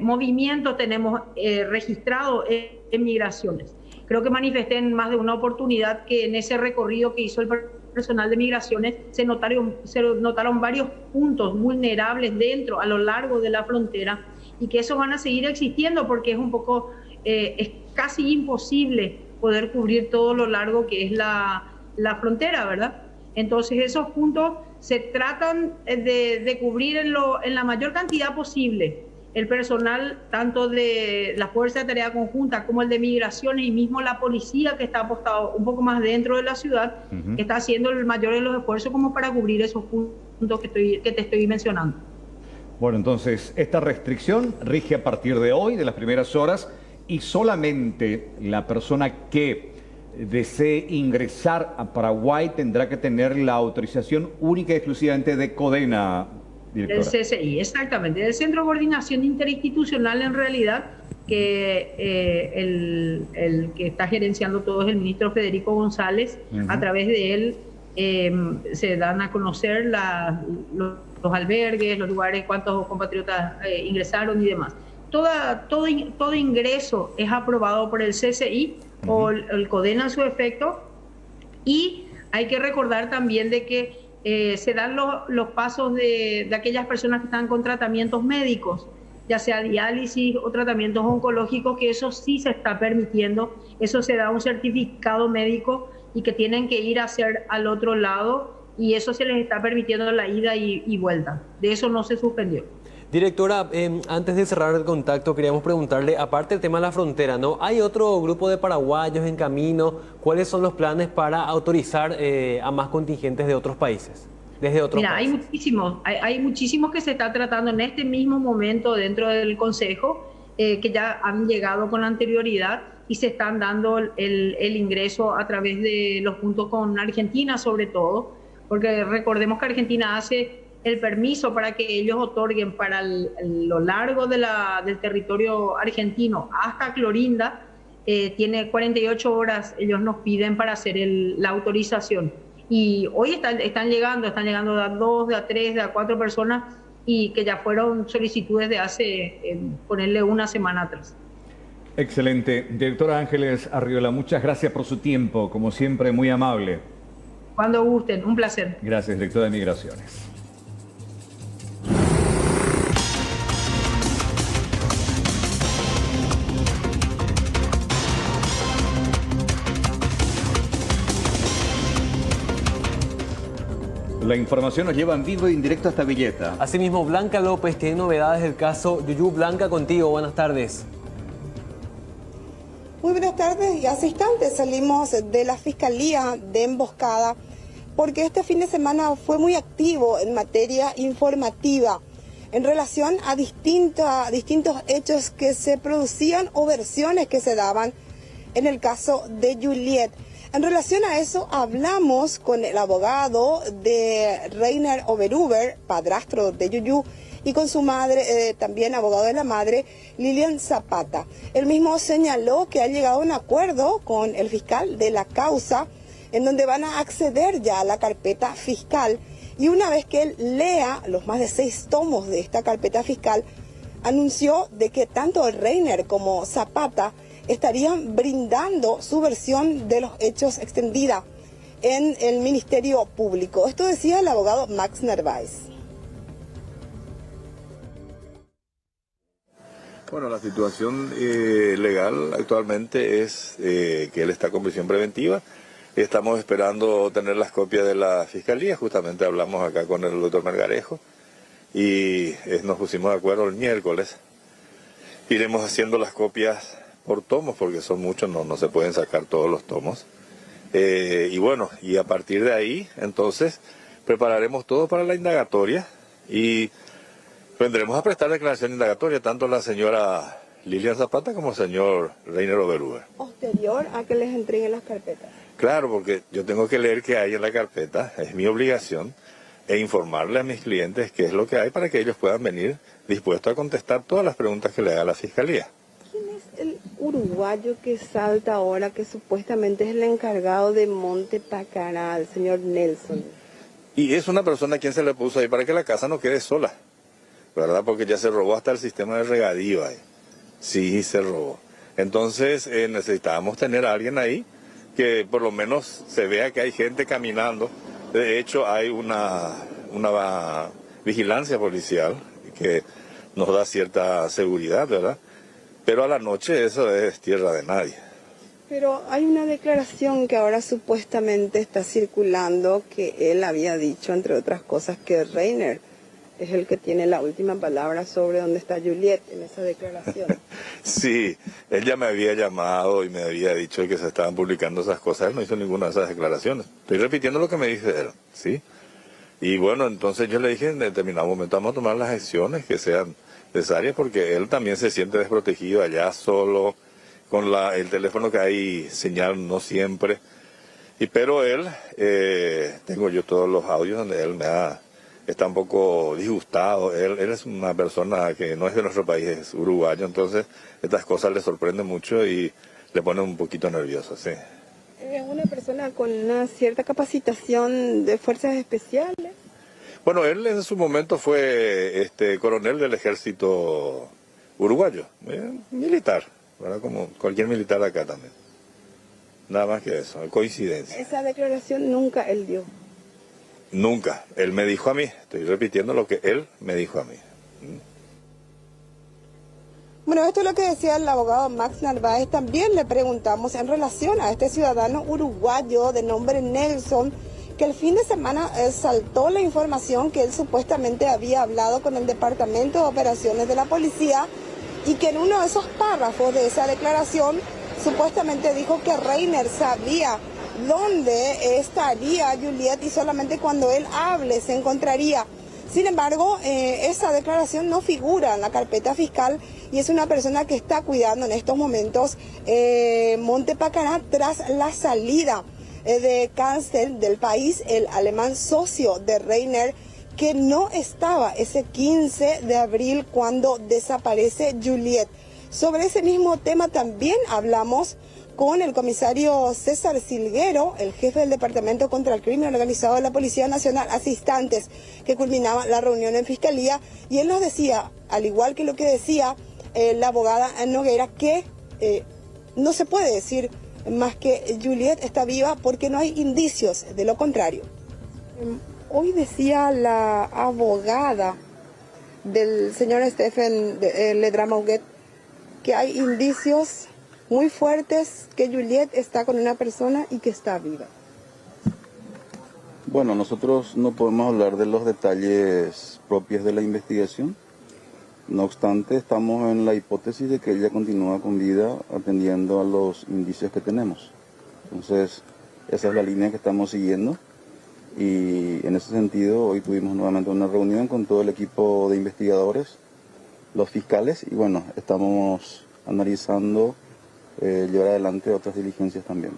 movimiento tenemos registrado en migraciones. Creo que manifesté en más de una oportunidad que en ese recorrido que hizo el personal de migraciones se notaron varios puntos vulnerables a lo largo de la frontera, y que esos van a seguir existiendo porque es casi imposible poder cubrir todo lo largo que es la frontera, ¿verdad? Entonces esos puntos se tratan de cubrir en la mayor cantidad posible. El personal tanto de la Fuerza de Tarea Conjunta como el de Migraciones y mismo la policía, que está apostado un poco más dentro de la ciudad, que está haciendo el mayor de los esfuerzos como para cubrir esos puntos que te estoy mencionando. Bueno, entonces esta restricción rige a partir de hoy, de las primeras horas, y solamente la persona que desee ingresar a Paraguay tendrá que tener la autorización única y exclusivamente de CODENA, directora. Del CCI, exactamente, del Centro de Coordinación Interinstitucional, en realidad, que el que está gerenciando todo es el ministro Federico González. A través de él se dan a conocer los albergues, los lugares, cuántos compatriotas ingresaron y demás. Todo ingreso es aprobado por el CCI o el CODENA a su efecto, Y hay que recordar también de que se dan los pasos de aquellas personas que están con tratamientos médicos, ya sea diálisis o tratamientos oncológicos, que eso sí se está permitiendo, eso se da un certificado médico y que tienen que ir a hacer al otro lado, y eso se les está permitiendo la ida y vuelta. De eso no se suspendió. Directora, antes de cerrar el contacto, queríamos preguntarle, aparte del tema de la frontera, ¿no? ¿Hay otro grupo de paraguayos en camino? ¿Cuáles son los planes para autorizar a más contingentes de otros países? Desde otros países. Hay muchísimos que se está tratando en este mismo momento dentro del Consejo, que ya han llegado con anterioridad y se están dando el ingreso a través de los puntos con Argentina, sobre todo, porque recordemos que Argentina hace el permiso para que ellos otorguen para lo largo del territorio argentino hasta Clorinda, tiene 48 horas, ellos nos piden para hacer la autorización. Y hoy están llegando a 2, de a 3, de a 4 personas, y que ya fueron solicitudes de hace, ponerle una semana atrás. Excelente. Directora Ángeles Arriola, muchas gracias por su tiempo, como siempre, muy amable. Cuando gusten, un placer. Gracias, directora de Migraciones. La información nos lleva en vivo e indirecto hasta Villeta. Asimismo, Blanca López tiene novedades del caso Yuyu. Blanca, contigo, buenas tardes. Muy buenas tardes, y hace instantes salimos de la Fiscalía de Emboscada porque este fin de semana fue muy activo en materia informativa en relación a distintos hechos que se producían o versiones que se daban en el caso de Juliet. En relación a eso, hablamos con el abogado de Reiner Oberhuber, padrastro de Yuyu, y con su madre, también abogado de la madre, Lilian Zapata. Él mismo señaló que ha llegado a un acuerdo con el fiscal de la causa, en donde van a acceder ya a la carpeta fiscal. Y una vez que él lea los más de 6 tomos de esta carpeta fiscal, anunció de que tanto Reiner como Zapata estarían brindando su versión de los hechos extendida en el Ministerio Público. Esto decía el abogado Max Nerváez. Bueno, la situación legal actualmente es que él está con prisión preventiva. Estamos esperando tener las copias de la Fiscalía. Justamente hablamos acá con el doctor Melgarejo y nos pusimos de acuerdo el miércoles. Iremos haciendo las copias por tomos, porque son muchos, no se pueden sacar todos los tomos. Y bueno, y a partir de ahí, entonces, prepararemos todo para la indagatoria y vendremos a prestar declaración indagatoria, tanto la señora Lilian Zapata como el señor Reiner Oberhuber. Posterior a que les entreguen las carpetas. Claro, porque yo tengo que leer qué hay en la carpeta, es mi obligación, e informarle a mis clientes qué es lo que hay para que ellos puedan venir dispuestos a contestar todas las preguntas que le haga la Fiscalía. El uruguayo que salta ahora, que supuestamente es el encargado de Monte Pacará, el señor Nelson. Y es una persona a quien se le puso ahí para que la casa no quede sola, ¿verdad? Porque ya se robó hasta el sistema de regadío ahí. Sí, se robó. Entonces necesitábamos tener a alguien ahí que por lo menos se vea que hay gente caminando. De hecho, hay una vigilancia policial que nos da cierta seguridad, ¿verdad? Pero a la noche eso es tierra de nadie. Pero hay una declaración que ahora supuestamente está circulando, que él había dicho, entre otras cosas, que Reiner es el que tiene la última palabra sobre dónde está Juliet en esa declaración. Sí, él ya me había llamado y me había dicho que se estaban publicando esas cosas. Él no hizo ninguna de esas declaraciones. Estoy repitiendo lo que me dice él, ¿sí? Y bueno, entonces yo le dije, en determinado momento vamos a tomar las acciones que sean necesarias, porque él también se siente desprotegido allá solo, con el teléfono que hay señal no siempre. Pero él, tengo yo todos los audios donde él está un poco disgustado. Él es una persona que no es de nuestro país, es uruguayo, entonces estas cosas le sorprenden mucho y le ponen un poquito nervioso, sí. ¿Es una persona con una cierta capacitación de fuerzas especiales? Bueno, él en su momento fue coronel del ejército uruguayo, militar, ¿verdad? Como cualquier militar acá también. Nada más que eso, coincidencia. Esa declaración nunca él dio. Nunca. Él me dijo a mí, estoy repitiendo lo que él me dijo a mí. Bueno, esto es lo que decía el abogado Max Narváez. También le preguntamos en relación a este ciudadano uruguayo de nombre Nelson, que el fin de semana saltó la información que él supuestamente había hablado con el Departamento de Operaciones de la Policía y que en uno de esos párrafos de esa declaración supuestamente dijo que Reiner sabía dónde estaría Juliet y solamente cuando él hable se encontraría. Sin embargo, esa declaración no figura en la carpeta fiscal y es una persona que está cuidando en estos momentos Monte Pacará tras la salida de cáncer del país, el alemán socio de Reiner, que no estaba ese 15 de abril cuando desaparece Juliet. Sobre ese mismo tema también hablamos con el comisario César Silguero, el jefe del Departamento contra el Crimen Organizado de la Policía Nacional, hace instantes que culminaba la reunión en Fiscalía, y él nos decía, al igual que lo que decía la abogada Nogueira, que no se puede decir más que Juliet está viva porque no hay indicios de lo contrario. Hoy decía la abogada del señor Stephen Ledrama Huguet que hay indicios muy fuertes que Juliet está con una persona y que está viva. Bueno, nosotros no podemos hablar de los detalles propios de la investigación. No obstante, estamos en la hipótesis de que ella continúa con vida atendiendo a los indicios que tenemos. Entonces, esa es la línea que estamos siguiendo. Y en ese sentido, hoy tuvimos nuevamente una reunión con todo el equipo de investigadores, los fiscales, y bueno, estamos analizando llevar adelante otras diligencias también.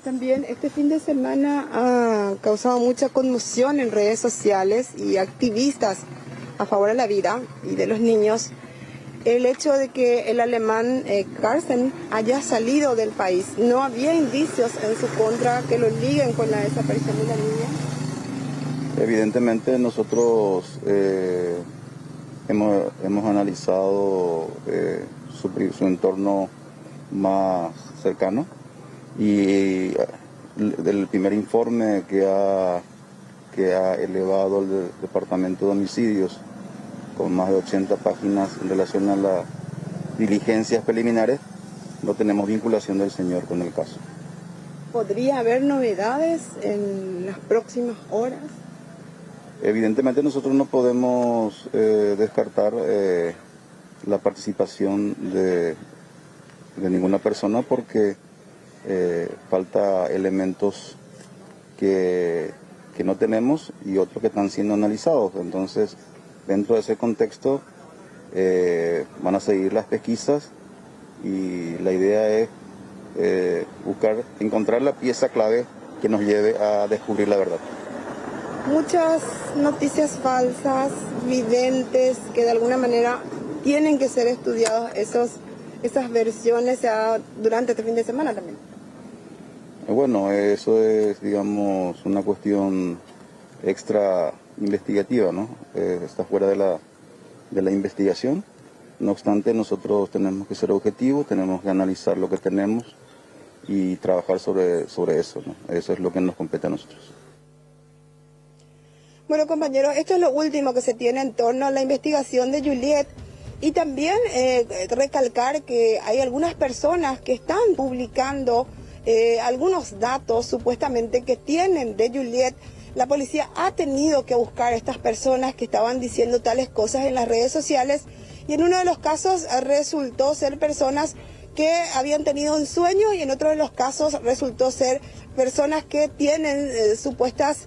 También este fin de semana ha causado mucha conmoción en redes sociales y activistas a favor de la vida y de los niños el hecho de que el alemán Carsten haya salido del país. No había indicios en su contra que lo liguen con la desaparición de la niña. Evidentemente nosotros hemos analizado su entorno más cercano y del primer informe que ha elevado el Departamento de Homicidios con más de 80 páginas en relación a las diligencias preliminares, no tenemos vinculación del señor con el caso. ¿Podría haber novedades en las próximas horas? Evidentemente nosotros no podemos descartar la participación de ninguna persona porque falta elementos que no tenemos y otros que están siendo analizados. Entonces, dentro de ese contexto van a seguir las pesquisas y la idea es encontrar la pieza clave que nos lleve a descubrir la verdad. Muchas noticias falsas, videntes, que de alguna manera tienen que ser estudiados, esas versiones durante este fin de semana también. Bueno, eso es, digamos, una cuestión extra investigativa, ¿no? Está fuera de la investigación. No obstante, nosotros tenemos que ser objetivos, tenemos que analizar lo que tenemos y trabajar sobre eso, ¿no? Eso es lo que nos compete a nosotros. Bueno, compañeros, esto es lo último que se tiene en torno a la investigación de Juliet. Y también recalcar que hay algunas personas que están publicando algunos datos supuestamente que tienen de Juliet. La policía ha tenido que buscar a estas personas que estaban diciendo tales cosas en las redes sociales y en uno de los casos resultó ser personas que habían tenido un sueño y en otro de los casos resultó ser personas que tienen supuestas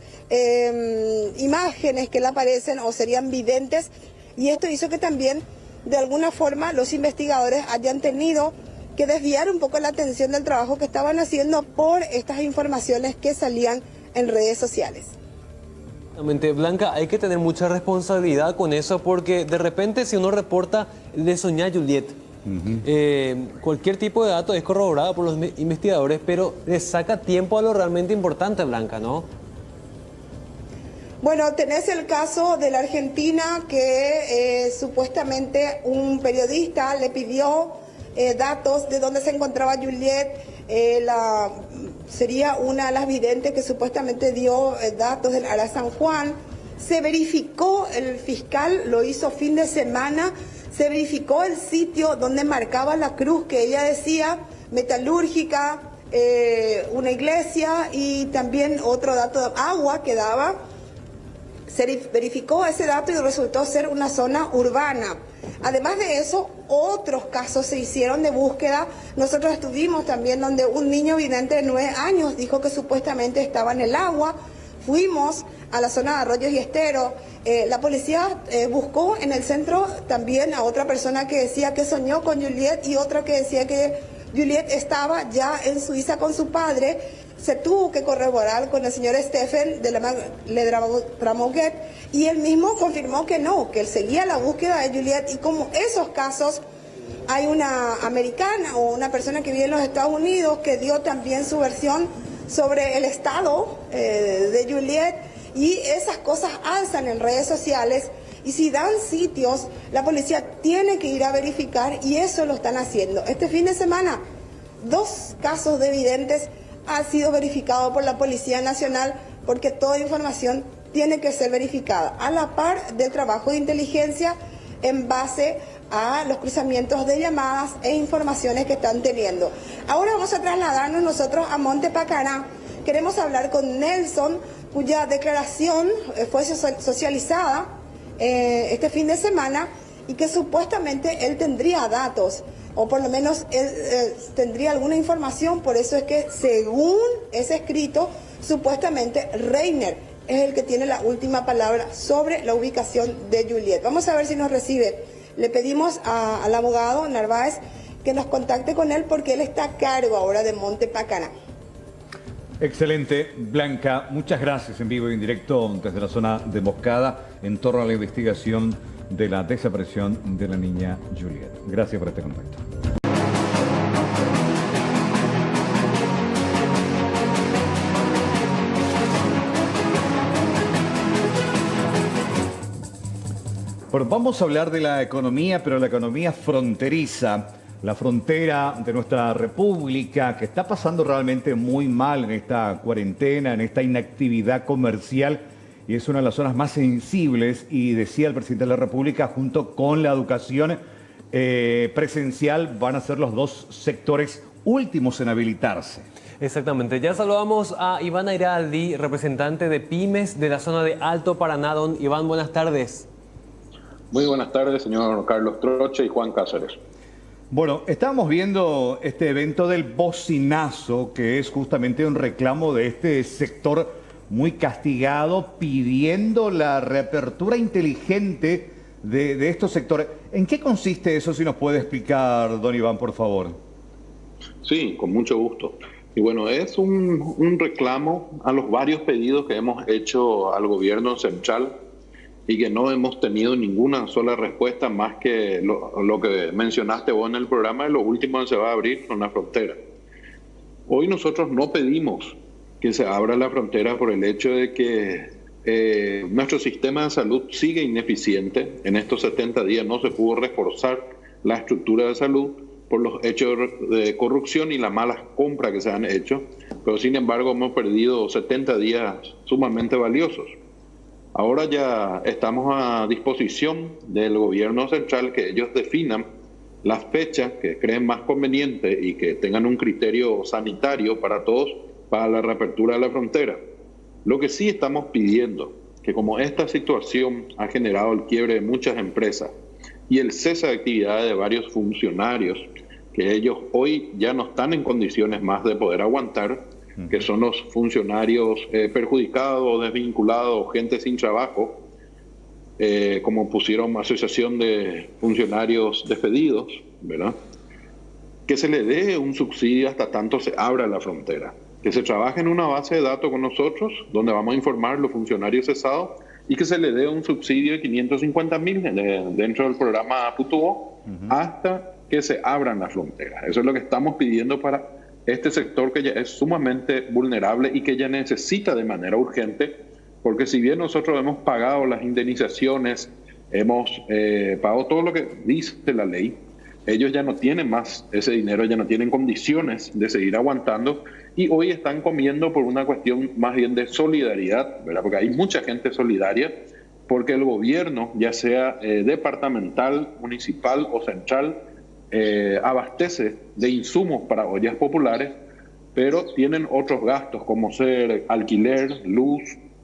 imágenes que le aparecen o serían videntes, y esto hizo que también de alguna forma los investigadores hayan tenido que desviar un poco la atención del trabajo que estaban haciendo por estas informaciones que salían en redes sociales. Blanca, hay que tener mucha responsabilidad con eso porque de repente si uno reporta de soñar Juliet, cualquier tipo de dato es corroborado por los investigadores, pero le saca tiempo a lo realmente importante, Blanca, ¿no? Bueno, tenés el caso de la Argentina que supuestamente un periodista le pidió datos de dónde se encontraba Juliet sería una de las videntes que supuestamente dio datos del Ara San Juan. Se verificó, el fiscal lo hizo fin de semana, se verificó el sitio donde marcaba la cruz que ella decía, metalúrgica, una iglesia y también otro dato de agua que daba. Se verificó ese dato y resultó ser una zona urbana. Además de eso, otros casos se hicieron de búsqueda. Nosotros estuvimos también donde un niño vidente de 9 años dijo que supuestamente estaba en el agua. Fuimos a la zona de Arroyos y Esteros. La policía buscó en el centro también a otra persona que decía que soñó con Juliet y otra que decía que Juliet estaba ya en Suiza con su padre. Se tuvo que corroborar con el señor Stephen de Le Dramoguet y él mismo confirmó que no, que él seguía la búsqueda de Juliet. Y como esos casos, hay una americana o una persona que vive en los Estados Unidos que dio también su versión sobre el estado de Juliet, y esas cosas alzan en redes sociales, y si dan sitios, la policía tiene que ir a verificar, y eso lo están haciendo. Este fin de semana, 2 casos de videntes han sido verificados por la Policía Nacional, porque toda información tiene que ser verificada, a la par del trabajo de inteligencia en base a los cruzamientos de llamadas e informaciones que están teniendo. Ahora vamos a trasladarnos nosotros a Monte Pacará. Queremos hablar con Nelson, cuya declaración fue socializada este fin de semana y que supuestamente él tendría datos, o por lo menos él tendría alguna información. Por eso es que, según ese escrito, supuestamente Reiner es el que tiene la última palabra sobre la ubicación de Juliet. Vamos a ver si nos recibe. Le pedimos al abogado Narváez que nos contacte con él porque él está a cargo ahora de Monte Pacará. Excelente, Blanca. Muchas gracias en vivo y en directo desde la zona de Emboscada en torno a la investigación de la desaparición de la niña Juliet. Gracias por este contacto. Bueno, vamos a hablar de la economía, pero la economía fronteriza, la frontera de nuestra república, que está pasando realmente muy mal en esta cuarentena, en esta inactividad comercial, y es una de las zonas más sensibles, y decía el presidente de la República, junto con la educación presencial, van a ser los 2 sectores últimos en habilitarse. Exactamente. Ya saludamos a Iván Airaldi, representante de Pymes de la zona de Alto Paraná. Don Iván, buenas tardes. Muy buenas tardes, señor Carlos Troche y Juan Cáceres. Bueno, estábamos viendo este evento del bocinazo, que es justamente un reclamo de este sector muy castigado, pidiendo la reapertura inteligente de estos sectores. ¿En qué consiste eso? Si nos puede explicar, don Iván, por favor. Sí, con mucho gusto. Y bueno, es un reclamo a los varios pedidos que hemos hecho al gobierno central y que no hemos tenido ninguna sola respuesta más que lo que mencionaste vos en el programa, de lo último que se va a abrir con la frontera. Hoy nosotros no pedimos que se abra la frontera por el hecho de que nuestro sistema de salud sigue ineficiente. En estos 70 días no se pudo reforzar la estructura de salud por los hechos de corrupción y las malas compras que se han hecho, pero sin embargo hemos perdido 70 días sumamente valiosos. Ahora ya estamos a disposición del gobierno central que ellos definan las fechas que creen más convenientes y que tengan un criterio sanitario para todos para la reapertura de la frontera. Lo que sí estamos pidiendo, que como esta situación ha generado el quiebre de muchas empresas y el cese de actividades de varios funcionarios, que ellos hoy ya no están en condiciones más de poder aguantar, que son los funcionarios perjudicados, desvinculados, gente sin trabajo, como pusieron asociación de funcionarios despedidos, ¿verdad? Que se le dé un subsidio hasta tanto se abra la frontera, que se trabaje en una base de datos con nosotros, donde vamos a informar los funcionarios cesados, y que se le dé un subsidio de 550.000 dentro del programa Putuvo, hasta que se abran las fronteras. Eso es lo que estamos pidiendo para este sector que ya es sumamente vulnerable y que ya necesita de manera urgente, porque si bien nosotros hemos pagado las indemnizaciones, hemos pagado todo lo que dice la ley, ellos ya no tienen más ese dinero, ya no tienen condiciones de seguir aguantando y hoy están comiendo por una cuestión más bien de solidaridad, ¿verdad? Porque hay mucha gente solidaria, porque el gobierno, ya sea departamental, municipal o central, abastece de insumos para ollas populares, pero tienen otros gastos como ser alquiler, luz,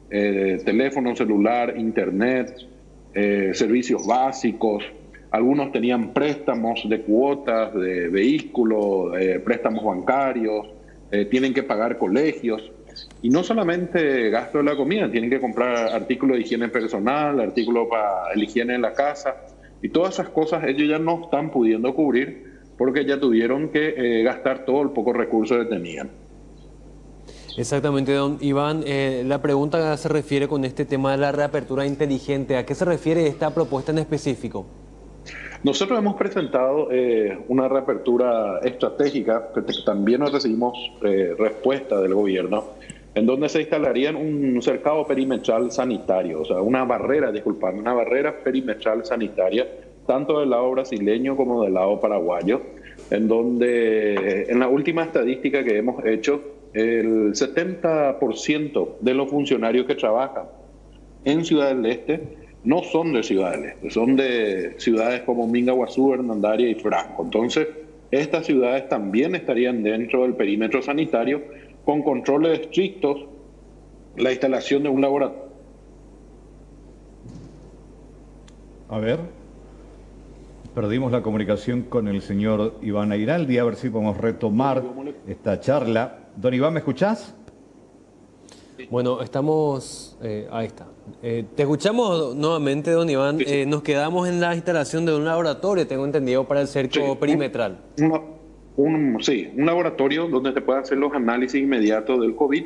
teléfono celular, internet, servicios básicos. Algunos tenían préstamos de cuotas de vehículos, préstamos bancarios, tienen que pagar colegios. Y no solamente gasto de la comida, tienen que comprar artículos de higiene personal, artículos para la higiene en la casa. Y todas esas cosas ellos ya no están pudiendo cubrir porque ya tuvieron que gastar todo el poco recurso que tenían. Exactamente, don Iván. La pregunta se refiere con este tema de la reapertura inteligente. ¿A qué se refiere esta propuesta en específico? Nosotros hemos presentado una reapertura estratégica, que también nos recibimos respuesta del gobierno, en donde se instalarían un cercado perimetral sanitario, o sea, una barrera perimetral sanitaria, tanto del lado brasileño como del lado paraguayo, en donde en la última estadística que hemos hecho, el 70% de los funcionarios que trabajan en Ciudad del Este no son de Ciudad del Este, son de ciudades como Mingaguazú, Hernandaria y Franco. Entonces, estas ciudades también estarían dentro del perímetro sanitario con controles estrictos, la instalación de un laboratorio. A ver, perdimos la comunicación con el señor Iván Airaldi, a ver si podemos retomar esta charla. Don Iván, ¿me escuchás? Bueno, estamos... ahí está. Te escuchamos nuevamente, don Iván. Sí. Nos quedamos en la instalación de un laboratorio, tengo entendido, para el cerco perimetral. Un laboratorio donde se puedan hacer los análisis inmediatos del COVID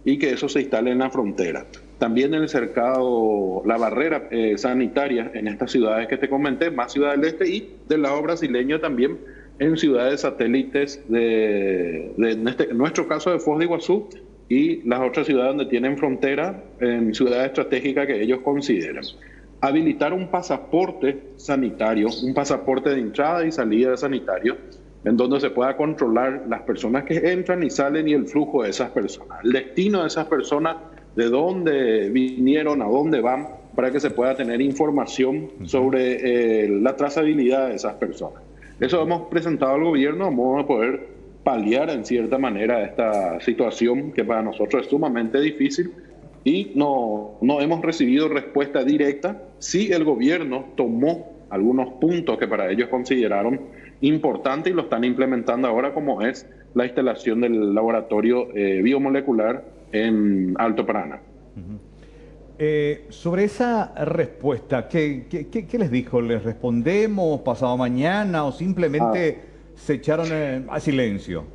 y que eso se instale en la frontera. También el cercado, la barrera sanitaria en estas ciudades que te comenté, más Ciudad del Este y del lado brasileño también en ciudades satélites en nuestro caso de Foz de Iguazú y las otras ciudades donde tienen frontera, en ciudades estratégicas que ellos consideran. Habilitar un pasaporte sanitario, un pasaporte de entrada y salida sanitario, en donde se pueda controlar las personas que entran y salen y el flujo de esas personas, el destino de esas personas, de dónde vinieron, a dónde van, para que se pueda tener información sobre la trazabilidad de esas personas. Eso hemos presentado al gobierno a modo de poder paliar en cierta manera esta situación que para nosotros es sumamente difícil y no hemos recibido respuesta directa. Sí, el gobierno tomó algunos puntos que para ellos consideraron importantes y lo están implementando ahora, como es la instalación del laboratorio biomolecular en Alto Paraná. Sobre esa respuesta, ¿qué les dijo? ¿Les respondemos pasado mañana o simplemente se echaron a silencio?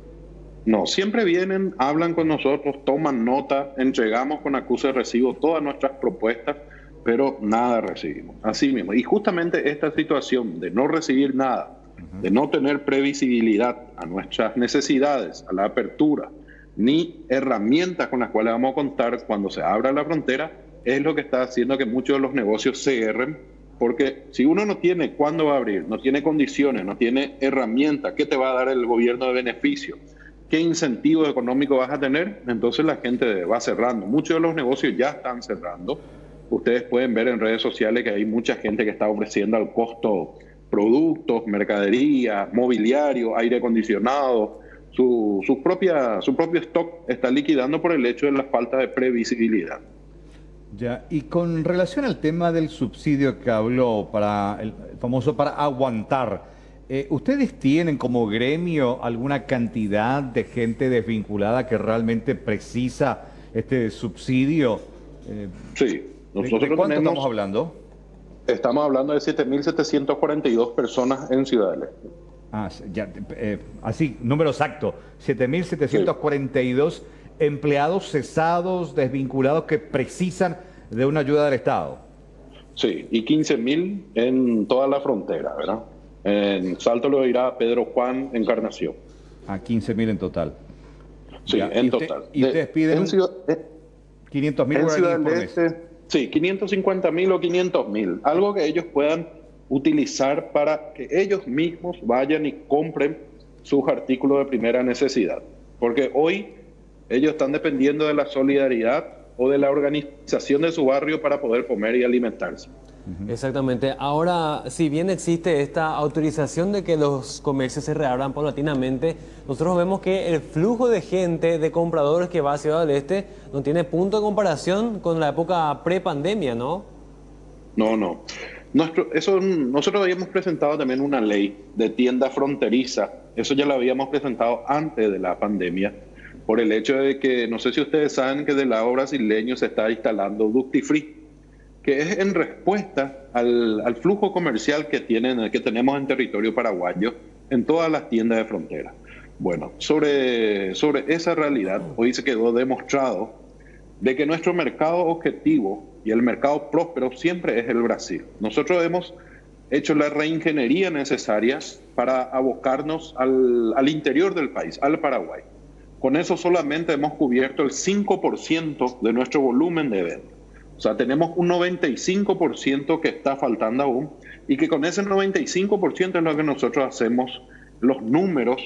No, siempre vienen, hablan con nosotros, toman nota, entregamos con acuse de recibo todas nuestras propuestas, pero nada recibimos. Así mismo. Y justamente esta situación de no recibir nada, de no tener previsibilidad a nuestras necesidades, a la apertura, ni herramientas con las cuales vamos a contar cuando se abra la frontera, es lo que está haciendo que muchos de los negocios se cierren, porque si uno no tiene cuándo va a abrir, no tiene condiciones, no tiene herramientas, ¿qué te va a dar el gobierno de beneficio? ¿Qué incentivo económico vas a tener? Entonces la gente va cerrando. Muchos de los negocios ya están cerrando. Ustedes pueden ver en redes sociales que hay mucha gente que está ofreciendo al costo productos, mercadería, mobiliario, aire acondicionado. Su propio stock está liquidando por el hecho de la falta de previsibilidad. Ya, y con relación al tema del subsidio que habló, para el famoso para aguantar, ¿ustedes tienen como gremio alguna cantidad de gente desvinculada que realmente precisa este subsidio? Sí, nosotros ¿De cuánto estamos hablando? Estamos hablando de 7.742 personas en Ciudad del Este. Así, número exacto, 7.742 empleados cesados, desvinculados, que precisan de una ayuda del Estado. Sí, y 15.000 en toda la frontera, ¿verdad? En Salto lo dirá Pedro Juan, Encarnación. 15.000 en total. Sí, ya, en total. Y ustedes piden 500.000 por mes. Sí, 550.000 o 500.000. Algo que ellos puedan utilizar para que ellos mismos vayan y compren sus artículos de primera necesidad. Porque hoy ellos están dependiendo de la solidaridad o de la organización de su barrio para poder comer y alimentarse. Exactamente. Ahora, si bien existe esta autorización de que los comercios se reabran paulatinamente, nosotros vemos que el flujo de gente, de compradores que va a Ciudad del Este, no tiene punto de comparación con la época pre-pandemia, ¿no? No. Nosotros habíamos presentado también una ley de tienda fronteriza. Eso ya lo habíamos presentado antes de la pandemia, por el hecho de que, no sé si ustedes saben que del lado brasileño se está instalando Duty Free, que es en respuesta al flujo comercial que tenemos en territorio paraguayo en todas las tiendas de frontera. Bueno, sobre esa realidad, hoy se quedó demostrado de que nuestro mercado objetivo y el mercado próspero siempre es el Brasil. Nosotros hemos hecho la reingeniería necesaria para abocarnos al interior del país, al Paraguay. Con eso solamente hemos cubierto el 5% de nuestro volumen de venta. O sea, tenemos un 95% que está faltando aún, y que con ese 95% es lo que nosotros hacemos, los números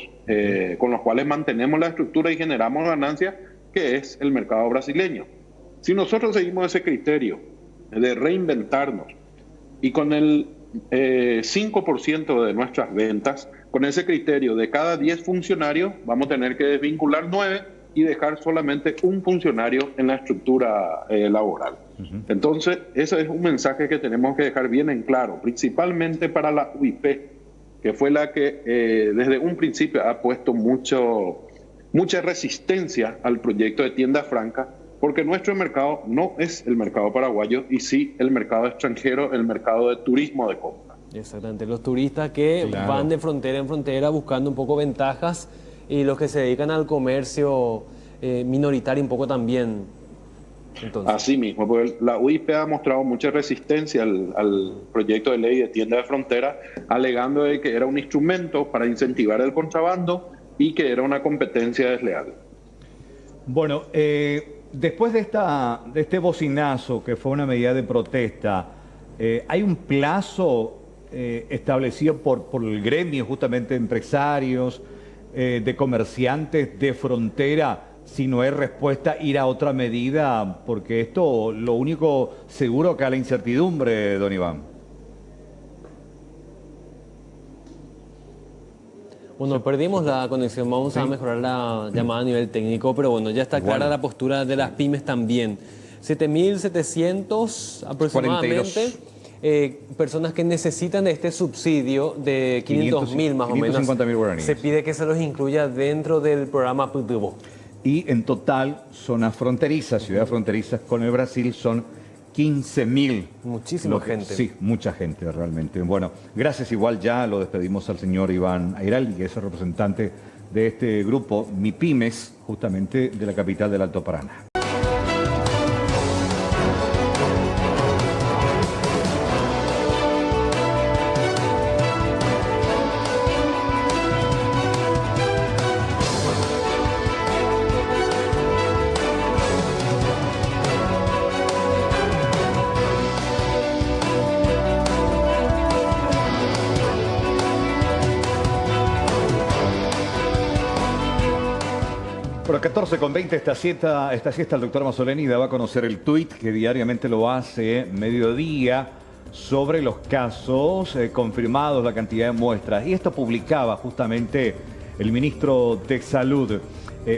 con los cuales mantenemos la estructura y generamos ganancias, que es el mercado brasileño. Si nosotros seguimos ese criterio de reinventarnos y con el 5% de nuestras ventas, con ese criterio de cada 10 funcionarios, vamos a tener que desvincular 9 y dejar solamente un funcionario en la estructura laboral. Entonces, ese es un mensaje que tenemos que dejar bien en claro, principalmente para la UIP, que fue la que desde un principio ha puesto mucha resistencia al proyecto de tienda franca, porque nuestro mercado no es el mercado paraguayo y sí el mercado extranjero, el mercado de turismo de compra. Exactamente, los turistas que van de frontera en frontera buscando un poco ventajas, y los que se dedican al comercio minoritario un poco también. Entonces, así mismo, porque la UIP ha mostrado mucha resistencia al proyecto de ley de tienda de frontera, alegando de que era un instrumento para incentivar el contrabando y que era una competencia desleal. Bueno, después de este bocinazo, que fue una medida de protesta, ¿hay un plazo establecido por el gremio, justamente empresarios, de comerciantes de frontera, si no hay respuesta, ir a otra medida? Porque esto, lo único seguro que a la incertidumbre, don Iván. Bueno, perdimos la conexión, vamos a mejorar la llamada a nivel técnico, pero bueno, ya está clara la postura de las pymes también. 7.700 aproximadamente. Personas que necesitan de este subsidio de 500.000 más o menos. 550.000 guaraníes. Se pide que se los incluya dentro del programa PUTUBO. Y en total, zonas fronterizas, ciudades fronterizas con el Brasil, son 15.000. Muchísima gente. Sí, mucha gente realmente. Bueno, gracias. Igual ya lo despedimos al señor Iván Ayraldi, que es el representante de este grupo MIPYMES, justamente de la capital del Alto Paraná. Por 14:20 esta siesta el doctor Mazzoleni daba a conocer el tuit que diariamente lo hace mediodía sobre los casos confirmados, la cantidad de muestras. Y esto publicaba justamente el ministro de Salud.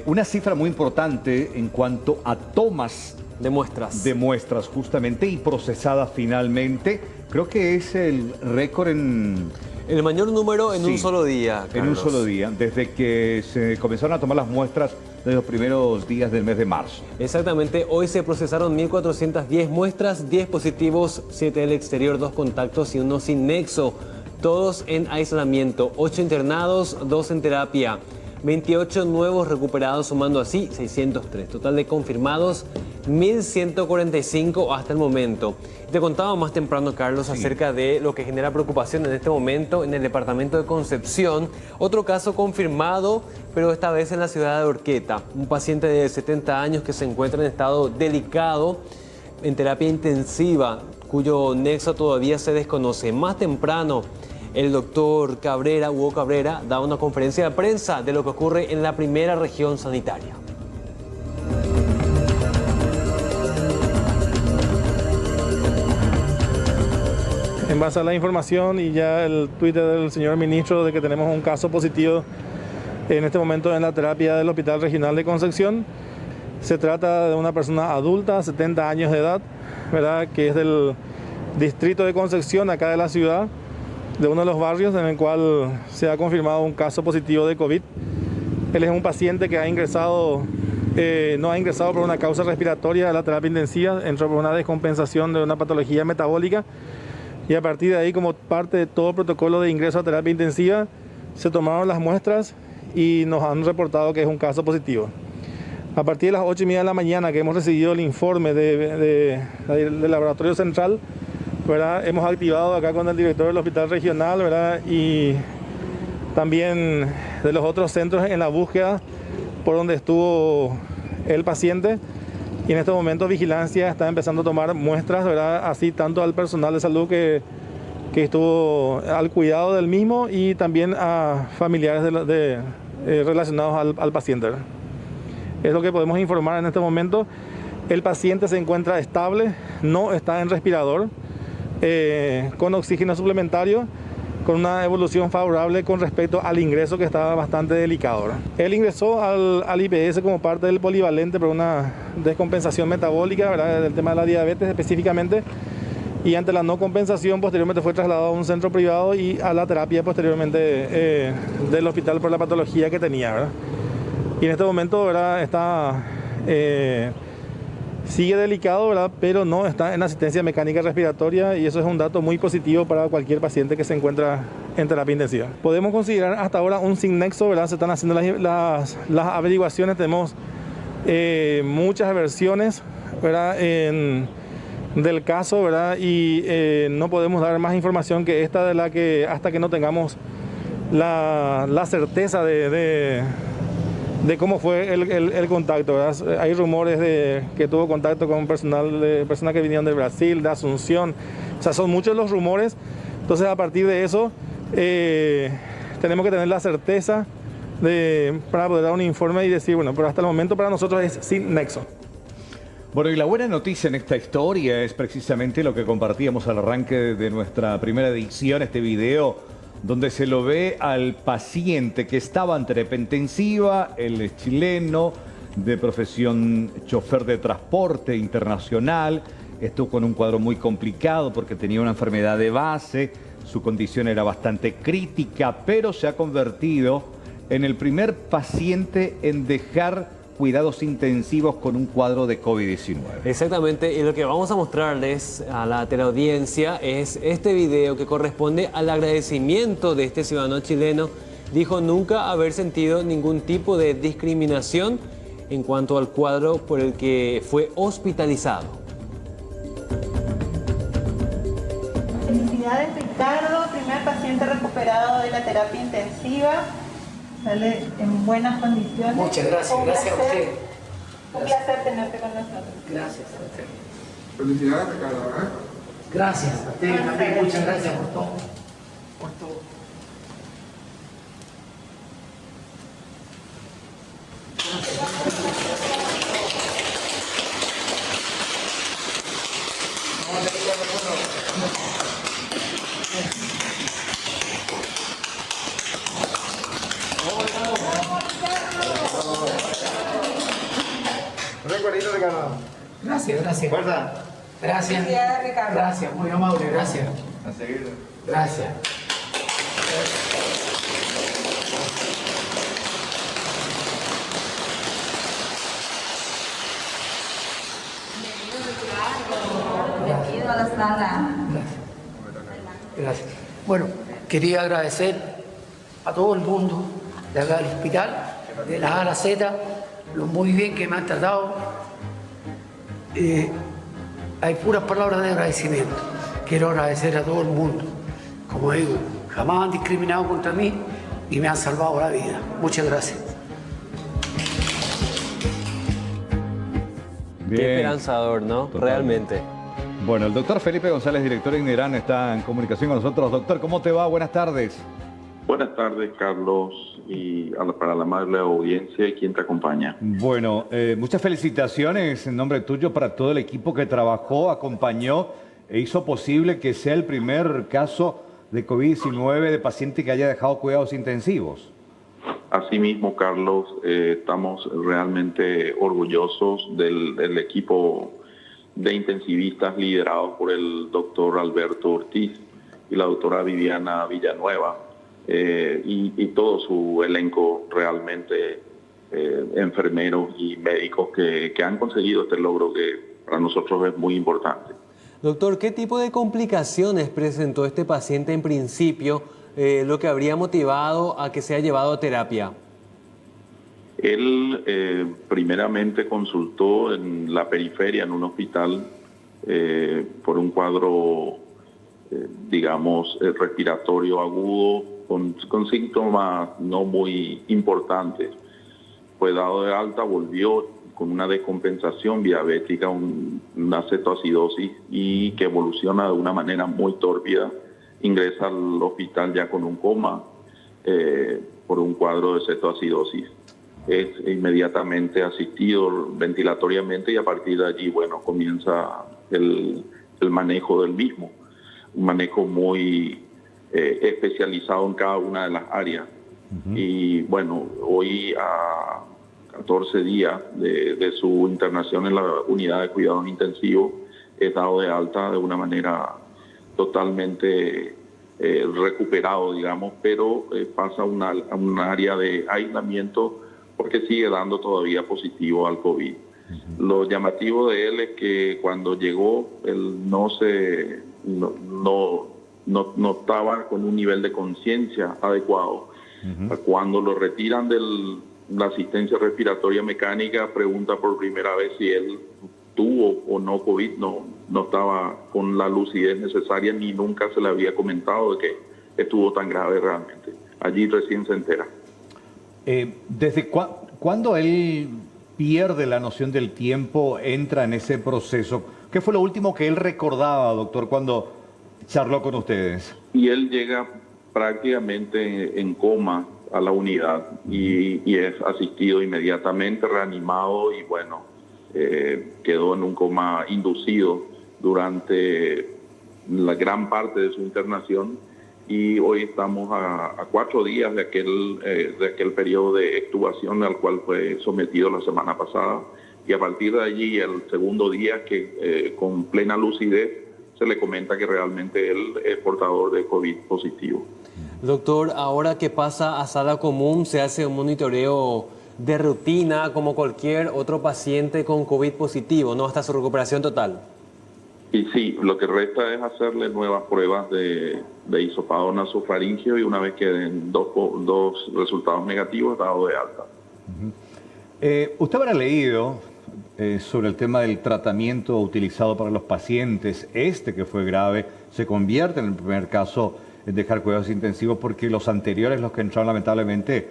Una cifra muy importante en cuanto a tomas de muestras. De muestras justamente y procesadas finalmente. Creo que es el récord en... El mayor número en un solo día, Carlos. En un solo día, desde que se comenzaron a tomar las muestras de los primeros días del mes de marzo. Exactamente, hoy se procesaron 1.410 muestras, 10 positivos, 7 del exterior, 2 contactos y 1 sin nexo. Todos en aislamiento, 8 internados, 2 en terapia. 28 nuevos recuperados, sumando así 603. Total de confirmados, 1.145 hasta el momento. Te contaba más temprano, Carlos, acerca de lo que genera preocupación en este momento en el departamento de Concepción. Otro caso confirmado, pero esta vez en la ciudad de Urqueta. Un paciente de 70 años que se encuentra en estado delicado en terapia intensiva cuyo nexo todavía se desconoce. Más temprano, el doctor Cabrera, Hugo Cabrera, da una conferencia de prensa de lo que ocurre en la primera región sanitaria. En base a la información y ya el Twitter del señor ministro de que tenemos un caso positivo en este momento en la terapia del Hospital Regional de Concepción, se trata de una persona adulta, 70 años de edad, ¿verdad?, que es del distrito de Concepción, acá de la ciudad, de uno de los barrios en el cual se ha confirmado un caso positivo de COVID. Él es un paciente que ha ingresado, no ha ingresado por una causa respiratoria a la terapia intensiva, entró por una descompensación de una patología metabólica. Y a partir de ahí, como parte de todo protocolo de ingreso a terapia intensiva, se tomaron las muestras y nos han reportado que es un caso positivo. A partir de las 8:30 de la mañana que hemos recibido el informe del laboratorio central, ¿verdad?, hemos activado acá con el director del hospital regional, ¿verdad?, y también de los otros centros en la búsqueda por donde estuvo el paciente. Y en estos momentos Vigilancia está empezando a tomar muestras, ¿verdad?, así tanto al personal de salud que estuvo al cuidado del mismo y también a familiares relacionados al paciente. Es lo que podemos informar en este momento. El paciente se encuentra estable, no está en respirador, con oxígeno suplementario, con una evolución favorable con respecto al ingreso que estaba bastante delicado. Él ingresó al IPS como parte del polivalente por una descompensación metabólica, ¿verdad?, del tema de la diabetes específicamente, y ante la no compensación posteriormente fue trasladado a un centro privado y a la terapia posteriormente del hospital por la patología que tenía, ¿verdad? Y en este momento, ¿verdad?, sigue delicado, ¿verdad?, pero no está en asistencia mecánica respiratoria y eso es un dato muy positivo para cualquier paciente que se encuentra en terapia intensiva. Podemos considerar hasta ahora un sin nexo, ¿verdad? Se están haciendo las averiguaciones, tenemos muchas versiones, ¿verdad?, del caso, ¿verdad?, y no podemos dar más información que esta, de la que hasta que no tengamos la certeza de cómo fue el contacto, ¿verdad? Hay rumores de que tuvo contacto con personas que vinieron de Brasil, de Asunción, o sea, son muchos los rumores. Entonces, a partir de eso, tenemos que tener la certeza para poder dar un informe y decir, bueno, pero hasta el momento para nosotros es sin nexo. Bueno, y la buena noticia en esta historia es precisamente lo que compartíamos al arranque de nuestra primera edición, este video donde se lo ve al paciente que estaba en terapia intensiva, él es chileno, de profesión chofer de transporte internacional, estuvo con un cuadro muy complicado porque tenía una enfermedad de base, su condición era bastante crítica, pero se ha convertido en el primer paciente en dejar cuidados intensivos con un cuadro de COVID-19. Exactamente, y lo que vamos a mostrarles a la teleaudiencia es este video que corresponde al agradecimiento de este ciudadano chileno. Dijo nunca haber sentido ningún tipo de discriminación en cuanto al cuadro por el que fue hospitalizado. Felicidades, Ricardo, primer paciente recuperado de la terapia intensiva. Sale en buenas condiciones. Muchas gracias, gracias a usted. Un placer tenerte con nosotros. Gracias a usted. Felicidades, Ricardo, ¿eh? Gracias a usted también, muchas gracias por todo. Por todo. Gracias, gracias. Fuerza. Gracias. Gracias, muy amable, gracias. A seguir. Gracias. Bienvenido a la sala. Gracias. Bueno, quería agradecer a todo el mundo de acá del hospital, de la A a la Z, lo muy bien que me han tratado. Hay puras palabras de agradecimiento. Quiero agradecer a todo el mundo. Como digo, jamás han discriminado contra mí y me han salvado la vida. Muchas gracias. Qué esperanzador, ¿no? Total. Realmente. Bueno, el doctor Felipe González, director de INERAN, está en comunicación con nosotros. Doctor, ¿cómo te va? Buenas tardes. Buenas tardes, Carlos, y para la amable audiencia y quien te acompaña. Bueno, muchas felicitaciones en nombre tuyo para todo el equipo que trabajó, acompañó e hizo posible que sea el primer caso de COVID-19 de paciente que haya dejado cuidados intensivos. Asimismo, Carlos, estamos realmente orgullosos del equipo de intensivistas liderados por el doctor Alberto Ortiz y la doctora Viviana Villanueva y todo su elenco realmente enfermeros y médicos que han conseguido este logro que para nosotros es muy importante. Doctor, ¿qué tipo de complicaciones presentó este paciente en principio, lo que habría motivado a que sea llevado a terapia? Él primeramente consultó en la periferia, en un hospital, por un cuadro, digamos, respiratorio agudo, con síntomas no muy importantes. Fue dado de alta, volvió con una descompensación diabética, una cetoacidosis y que evoluciona de una manera muy tórpida. Ingresa al hospital ya con un coma por un cuadro de cetoacidosis. Es inmediatamente asistido ventilatoriamente y a partir de allí, bueno, comienza el manejo del mismo. Un manejo muy especializado en cada una de las áreas. Y bueno, hoy a 14 días de su internación en la unidad de cuidados intensivos, es dado de alta de una manera totalmente recuperado, digamos, pero pasa a un área de aislamiento porque sigue dando todavía positivo al COVID. Lo llamativo de él es que cuando llegó, él no estaba con un nivel de conciencia adecuado. Cuando lo retiran de la asistencia respiratoria mecánica, pregunta por primera vez si él tuvo o no COVID, no estaba con la lucidez necesaria ni nunca se le había comentado de que estuvo tan grave realmente. Allí recién se entera. ¿Desde cuándo él pierde la noción del tiempo, entra en ese proceso? ¿Qué fue lo último que él recordaba, doctor, cuando charló con ustedes? Y él llega prácticamente en coma a la unidad y es asistido inmediatamente, reanimado y bueno, quedó en un coma inducido durante la gran parte de su internación y hoy estamos a 4 días de aquel periodo de extubación al cual fue sometido la semana pasada y a partir de allí el segundo día que con plena lucidez se le comenta que realmente él es portador de COVID positivo. Doctor, ahora que pasa a sala común, se hace un monitoreo de rutina como cualquier otro paciente con COVID positivo, ¿no? Hasta su recuperación total. Y sí, lo que resta es hacerle nuevas pruebas de hisopado nasofaringeo y una vez que den dos resultados negativos, dado de alta. Usted habrá leído sobre el tema del tratamiento utilizado para los pacientes. Que fue grave, se convierte en el primer caso en dejar cuidados intensivos porque los anteriores, los que entraron lamentablemente,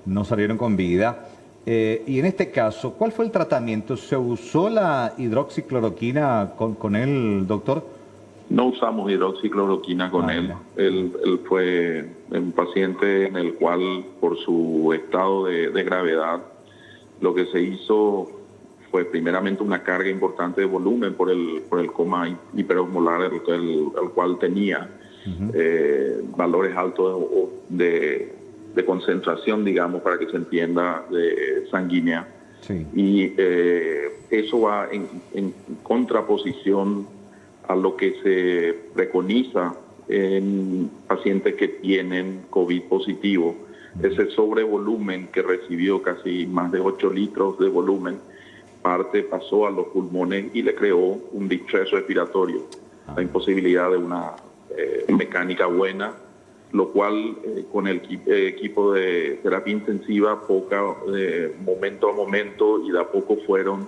no salieron con vida. Y en este caso, ¿cuál fue el tratamiento? ¿Se usó la hidroxicloroquina con él, doctor? No usamos hidroxicloroquina con él. Él fue un paciente en el cual, por su estado de gravedad, lo que se hizo fue primeramente una carga importante de volumen por el coma hiperosmolar el cual tenía, valores altos de concentración, digamos, para que se entienda, de sanguínea. Sí. Y eso va en contraposición a lo que se preconiza en pacientes que tienen COVID positivo. Ese sobrevolumen que recibió casi más de 8 litros de volumen, parte pasó a los pulmones y le creó un distrés respiratorio, la imposibilidad de una mecánica buena, lo cual con el equipo de terapia intensiva, momento a momento y de a poco fueron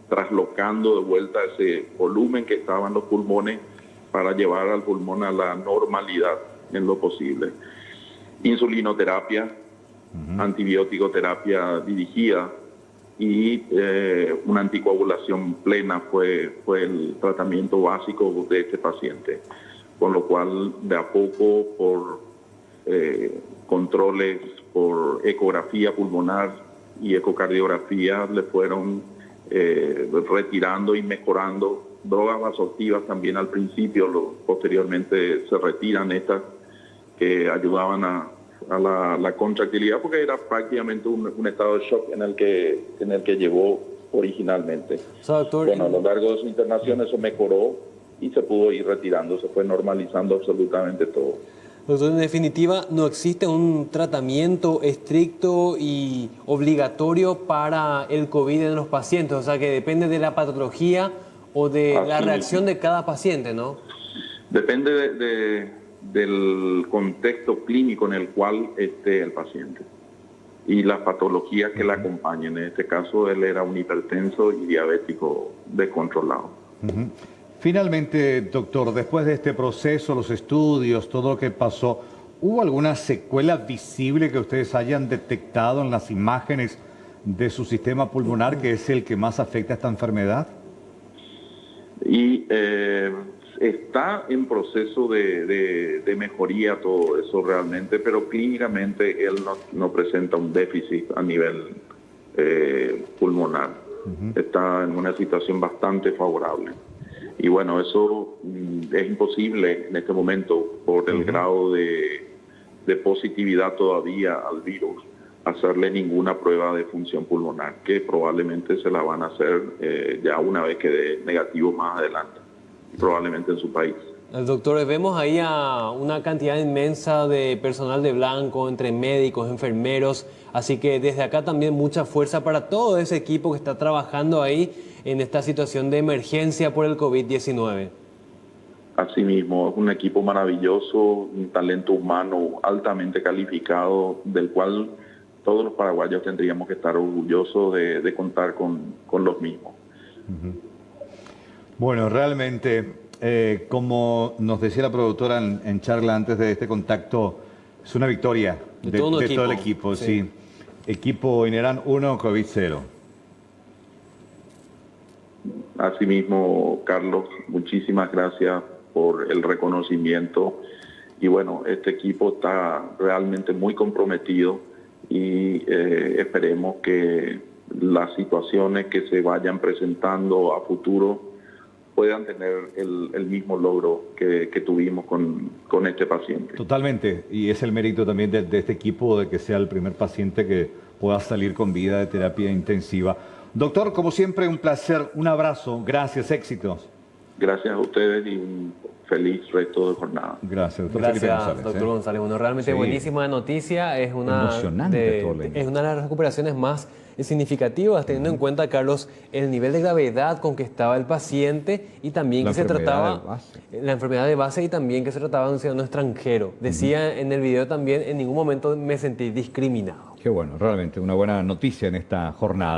traslocando de vuelta ese volumen que estaba en los pulmones para llevar al pulmón a la normalidad en lo posible. Insulinoterapia, antibiótico terapia dirigida, y una anticoagulación plena fue el tratamiento básico de este paciente. Con lo cual, de a poco, por controles, por ecografía pulmonar y ecocardiografía, le fueron retirando y mejorando. Drogas vasoactivas también al principio, posteriormente se retiran estas que ayudaban a la contractilidad, porque era prácticamente un estado de shock en el que llegó originalmente. Bueno, a lo largo de su internación eso mejoró y se pudo ir retirando, se fue normalizando absolutamente todo. Doctor, en definitiva, no existe un tratamiento estricto y obligatorio para el COVID en los pacientes, o sea que depende de la patología o de la reacción de cada paciente, ¿no? Depende del contexto clínico en el cual esté el paciente y las patologías que le acompañen. En este caso, él era un hipertenso y diabético descontrolado. Finalmente, doctor, después de este proceso, los estudios, todo lo que pasó, ¿hubo alguna secuela visible que ustedes hayan detectado en las imágenes de su sistema pulmonar, que es el que más afecta a esta enfermedad? Y está en proceso de mejoría todo eso realmente, pero clínicamente él no presenta un déficit a nivel pulmonar. Está en una situación bastante favorable. Y bueno, eso es imposible en este momento por el grado de positividad todavía al virus, hacerle ninguna prueba de función pulmonar, que probablemente se la van a hacer ya una vez que dé negativo más adelante, probablemente en su país. Doctor, vemos ahí a una cantidad inmensa de personal de blanco, entre médicos, enfermeros, así que desde acá también mucha fuerza para todo ese equipo que está trabajando ahí en esta situación de emergencia por el COVID-19. Asimismo, es un equipo maravilloso, un talento humano altamente calificado, del cual todos los paraguayos tendríamos que estar orgullosos de contar con los mismos. Bueno, realmente, como nos decía la productora en charla antes de este contacto, es una victoria de todo el equipo. Sí. Equipo INERAN 1, COVID 0. Asimismo, Carlos, muchísimas gracias por el reconocimiento. Y bueno, este equipo está realmente muy comprometido y esperemos que las situaciones que se vayan presentando a futuro puedan tener el mismo logro que tuvimos con este paciente. Totalmente, y es el mérito también de este equipo de que sea el primer paciente que pueda salir con vida de terapia intensiva. Doctor, como siempre, un placer, un abrazo, gracias, éxitos. Gracias a ustedes y un feliz resto de jornada. Gracias, doctor. Gracias, doctor González. Bueno, realmente buenísima noticia. Es una de las recuperaciones más significativas, teniendo en cuenta, Carlos, el nivel de gravedad con que estaba el paciente y también que se trataba la enfermedad de base y también que se trataba de un ciudadano extranjero. Decía en el video también, en ningún momento me sentí discriminado. Qué bueno, realmente una buena noticia en esta jornada.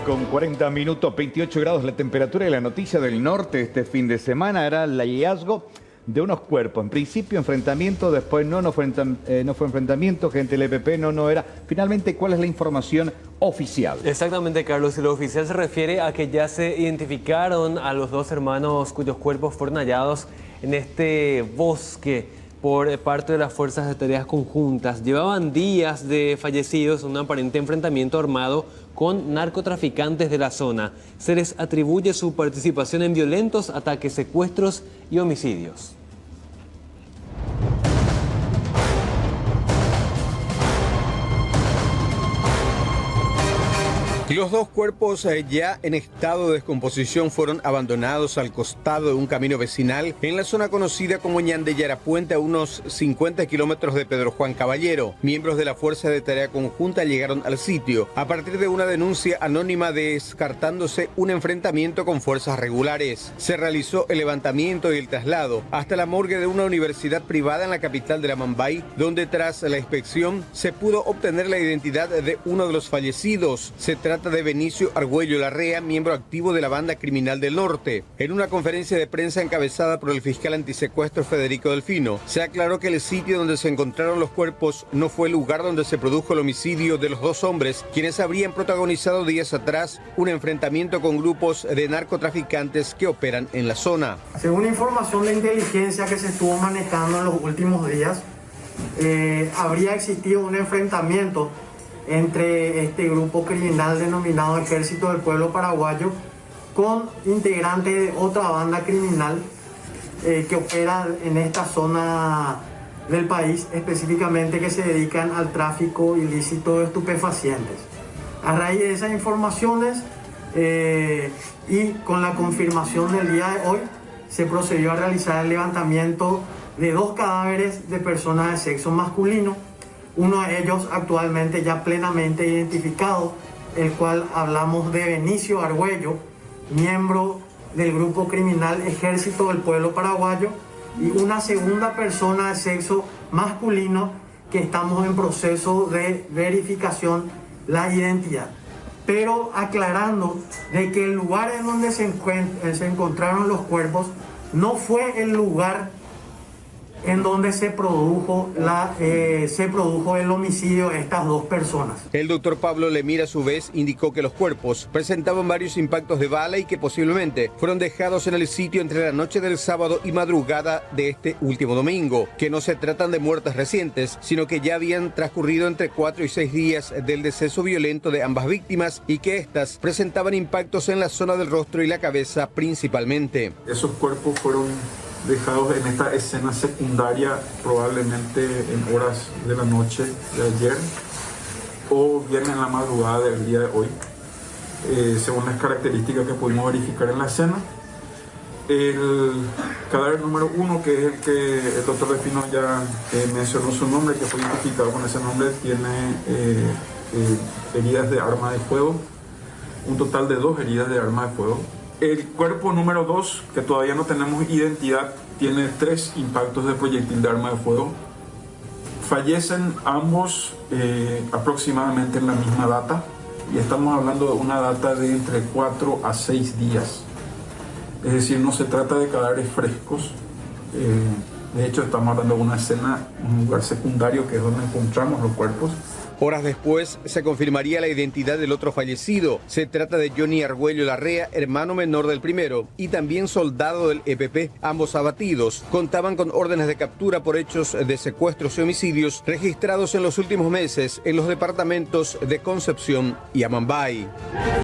Con 40 minutos, 28 grados la temperatura, y la noticia del norte este fin de semana era el hallazgo de unos cuerpos. En principio enfrentamiento, después no fue enfrentamiento, gente del EPP no era. Finalmente, ¿cuál es la información oficial? Exactamente, Carlos, y lo oficial se refiere a que ya se identificaron a los dos hermanos cuyos cuerpos fueron hallados en este bosque por parte de las Fuerzas de Tareas Conjuntas. Llevaban días de fallecidos en un aparente enfrentamiento armado con narcotraficantes de la zona. Se les atribuye su participación en violentos ataques, secuestros y homicidios. Los dos cuerpos ya en estado de descomposición fueron abandonados al costado de un camino vecinal en la zona conocida como Ñande Yarapuente, a unos 50 kilómetros de Pedro Juan Caballero. Miembros de la Fuerza de Tarea Conjunta llegaron al sitio a partir de una denuncia anónima descartándose un enfrentamiento con fuerzas regulares. Se realizó el levantamiento y el traslado hasta la morgue de una universidad privada en la capital de la Mambay, donde tras la inspección se pudo obtener la identidad de uno de los fallecidos. Se trata trata de Benicio Argüello Larrea, miembro activo de la banda criminal del norte. En una conferencia de prensa encabezada por el fiscal antisecuestro Federico Delfino, se aclaró que el sitio donde se encontraron los cuerpos no fue el lugar donde se produjo el homicidio de los dos hombres, quienes habrían protagonizado días atrás un enfrentamiento con grupos de narcotraficantes que operan en la zona. Según información de inteligencia que se estuvo manejando en los últimos días, habría existido un enfrentamiento entre este grupo criminal denominado Ejército del Pueblo Paraguayo con integrantes de otra banda criminal que opera en esta zona del país, específicamente que se dedican al tráfico ilícito de estupefacientes. A raíz de esas informaciones y con la confirmación del día de hoy, se procedió a realizar el levantamiento de 2 cadáveres de personas de sexo masculino, uno de ellos actualmente ya plenamente identificado, el cual hablamos de Benicio Argüello, miembro del grupo criminal Ejército del Pueblo Paraguayo, y una segunda persona de sexo masculino que estamos en proceso de verificación la identidad. Pero aclarando de que el lugar en donde se encontraron los cuerpos no fue el lugar en donde se produjo el homicidio de estas 2 personas. El doctor Pablo Lemir, a su vez, indicó que los cuerpos presentaban varios impactos de bala y que posiblemente fueron dejados en el sitio entre la noche del sábado y madrugada de este último domingo, que no se tratan de muertes recientes, sino que ya habían transcurrido entre 4 y 6 días del deceso violento de ambas víctimas y que éstas presentaban impactos en la zona del rostro y la cabeza principalmente. Esos cuerpos fueron dejados en esta escena secundaria probablemente en horas de la noche de ayer o bien en la madrugada del día de hoy, según las características que pudimos verificar en la escena. El cadáver número 1, que es el que el doctor Delfino ya mencionó su nombre, que fue identificado con ese nombre, tiene heridas de arma de fuego, un total de 2 heridas de arma de fuego. El cuerpo número 2, que todavía no tenemos identidad, tiene 3 impactos de proyectil de arma de fuego. Fallecen ambos aproximadamente en la misma data, y estamos hablando de una data de entre 4 a 6 días. Es decir, no se trata de cadáveres frescos. De hecho, estamos hablando de una escena, un lugar secundario que es donde encontramos los cuerpos. Horas después se confirmaría la identidad del otro fallecido. Se trata de Johnny Argüello Larrea, hermano menor del primero y también soldado del EPP. Ambos abatidos contaban con órdenes de captura por hechos de secuestros y homicidios registrados en los últimos meses en los departamentos de Concepción y Amambay.